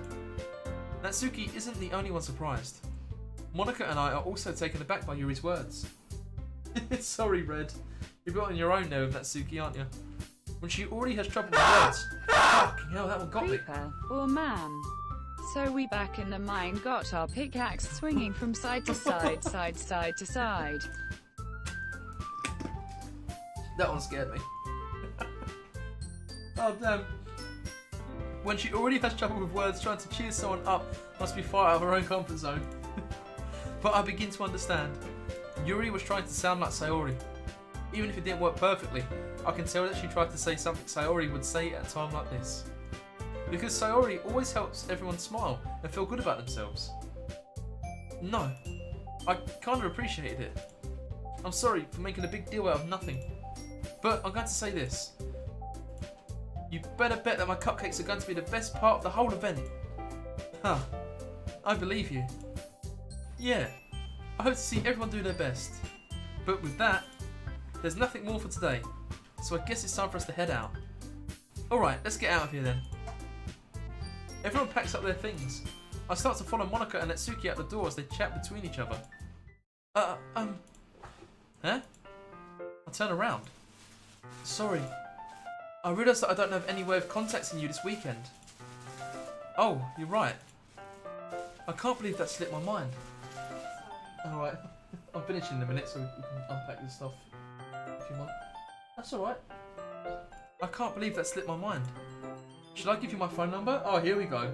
Natsuki isn't the only one surprised. Monica and I are also taken aback by Yuri's words. Sorry, Red. You're on your own there with Natsuki, aren't you? When she already has trouble with words. Fucking hell, that one got me. Creeper, or man. So we back in the mine got our pickaxe swinging from side to side, side to side. That one scared me. Oh damn. When she already has trouble with words, trying to cheer someone up must be far out of her own comfort zone. But I begin to understand. Yuri was trying to sound like Sayori. Even if it didn't work perfectly, I can tell that she tried to say something Sayori would say at a time like this. Because Sayori always helps everyone smile and feel good about themselves. No, I kind of appreciated it. I'm sorry for making a big deal out of nothing. But I'm going to say this. You better bet that my cupcakes are going to be the best part of the whole event. Huh. I believe you. Yeah, I hope to see everyone do their best. But with that, there's nothing more for today. So I guess it's time for us to head out. Alright, let's get out of here then. Everyone packs up their things. I start to follow Monica and Natsuki out the door as they chat between each other. Huh? I turn around. Sorry. I realise that I don't have any way of contacting you this weekend. Oh, you're right. I can't believe that slipped my mind. Alright, I'm finishing in a minute so you can unpack your stuff if you want. That's alright. I can't believe that slipped my mind. Should I give you my phone number? Oh, here we go.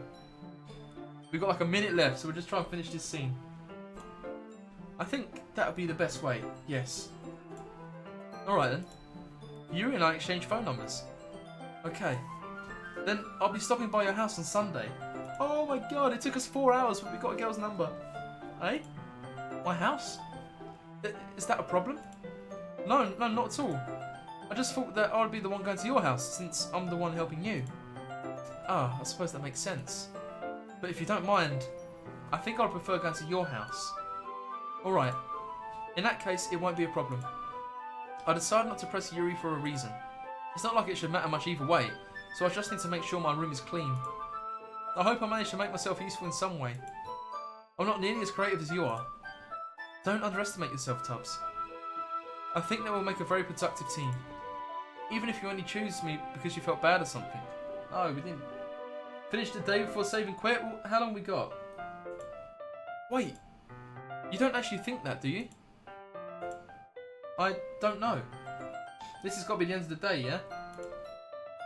We've got like a minute left, so we'll just try and finish this scene. I think that would be the best way, yes. Alright then. Yuri and I exchange phone numbers. Okay. Then I'll be stopping by your house on Sunday. Oh my god, it took us 4 hours, but we got a girl's number. Eh? My house? Is that a problem? No, not at all. I just thought that I'd be the one going to your house, since I'm the one helping you. Ah, I suppose that makes sense. But if you don't mind, I think I'd prefer going to your house. Alright, in that case, it won't be a problem. I decided not to press Yuri for a reason. It's not like it should matter much either way, so I just need to make sure my room is clean. I hope I manage to make myself useful in some way. I'm not nearly as creative as you are. Don't underestimate yourself, Tubbs. I think that we'll make a very productive team. Even if you only choose me because you felt bad or something. Oh, we didn't finish the day before saving quit? Well, how long we got? Wait, you don't actually think that, do you? I don't know. This has got to be the end of the day, yeah?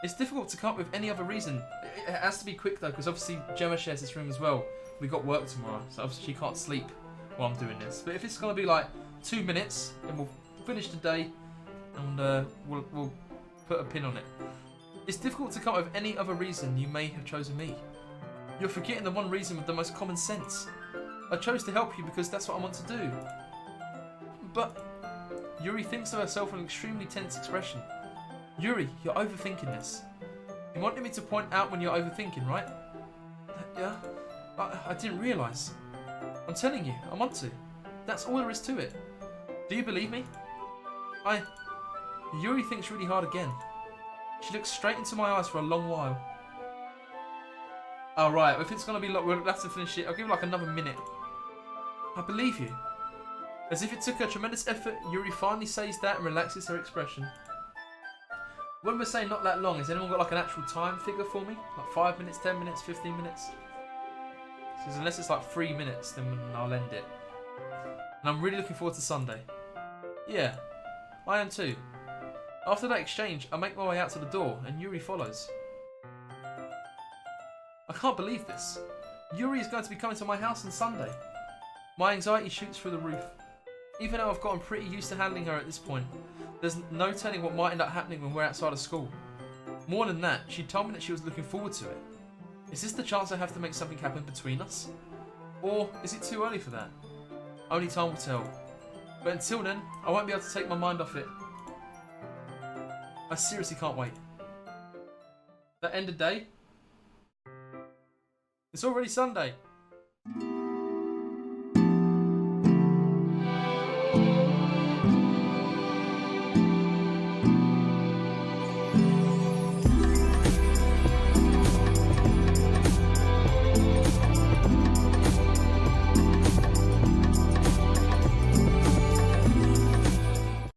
It's difficult to come up with any other reason. It has to be quick though, because obviously Gemma shares this room as well. We got work tomorrow, so obviously she can't sleep while I'm doing this. But if it's going to be like 2 minutes, then we'll finish the day and we'll put a pin on it. It's difficult to come up with any other reason you may have chosen me. You're forgetting the one reason with the most common sense. I chose to help you because that's what I want to do. But Yuri thinks of herself with an extremely tense expression. Yuri, you're overthinking this. You wanted me to point out when you're overthinking, right? Yeah? I didn't realise. I'm telling you, I want to. That's all there is to it. Do you believe me? Yuri thinks really hard again. She looks straight into my eyes for a long while. Alright, if it's going to be long, we'll have to finish it. I'll give it like another minute. I believe you. As if it took a tremendous effort, Yuri finally says that and relaxes her expression. When we're saying not that long, has anyone got like an actual time figure for me? Like 5 minutes, 10 minutes, 15 minutes? Because unless it's like 3 minutes, then I'll end it. And I'm really looking forward to Sunday. Yeah, I am too. After that exchange, I make my way out to the door and Yuri follows. I can't believe this. Yuri is going to be coming to my house on Sunday. My anxiety shoots through the roof. Even though I've gotten pretty used to handling her at this point, there's no telling what might end up happening when we're outside of school. More than that, she told me that she was looking forward to it. Is this the chance I have to make something happen between us? Or is it too early for that? Only time will tell. But until then, I won't be able to take my mind off it. I seriously can't wait. That end of day? It's already Sunday.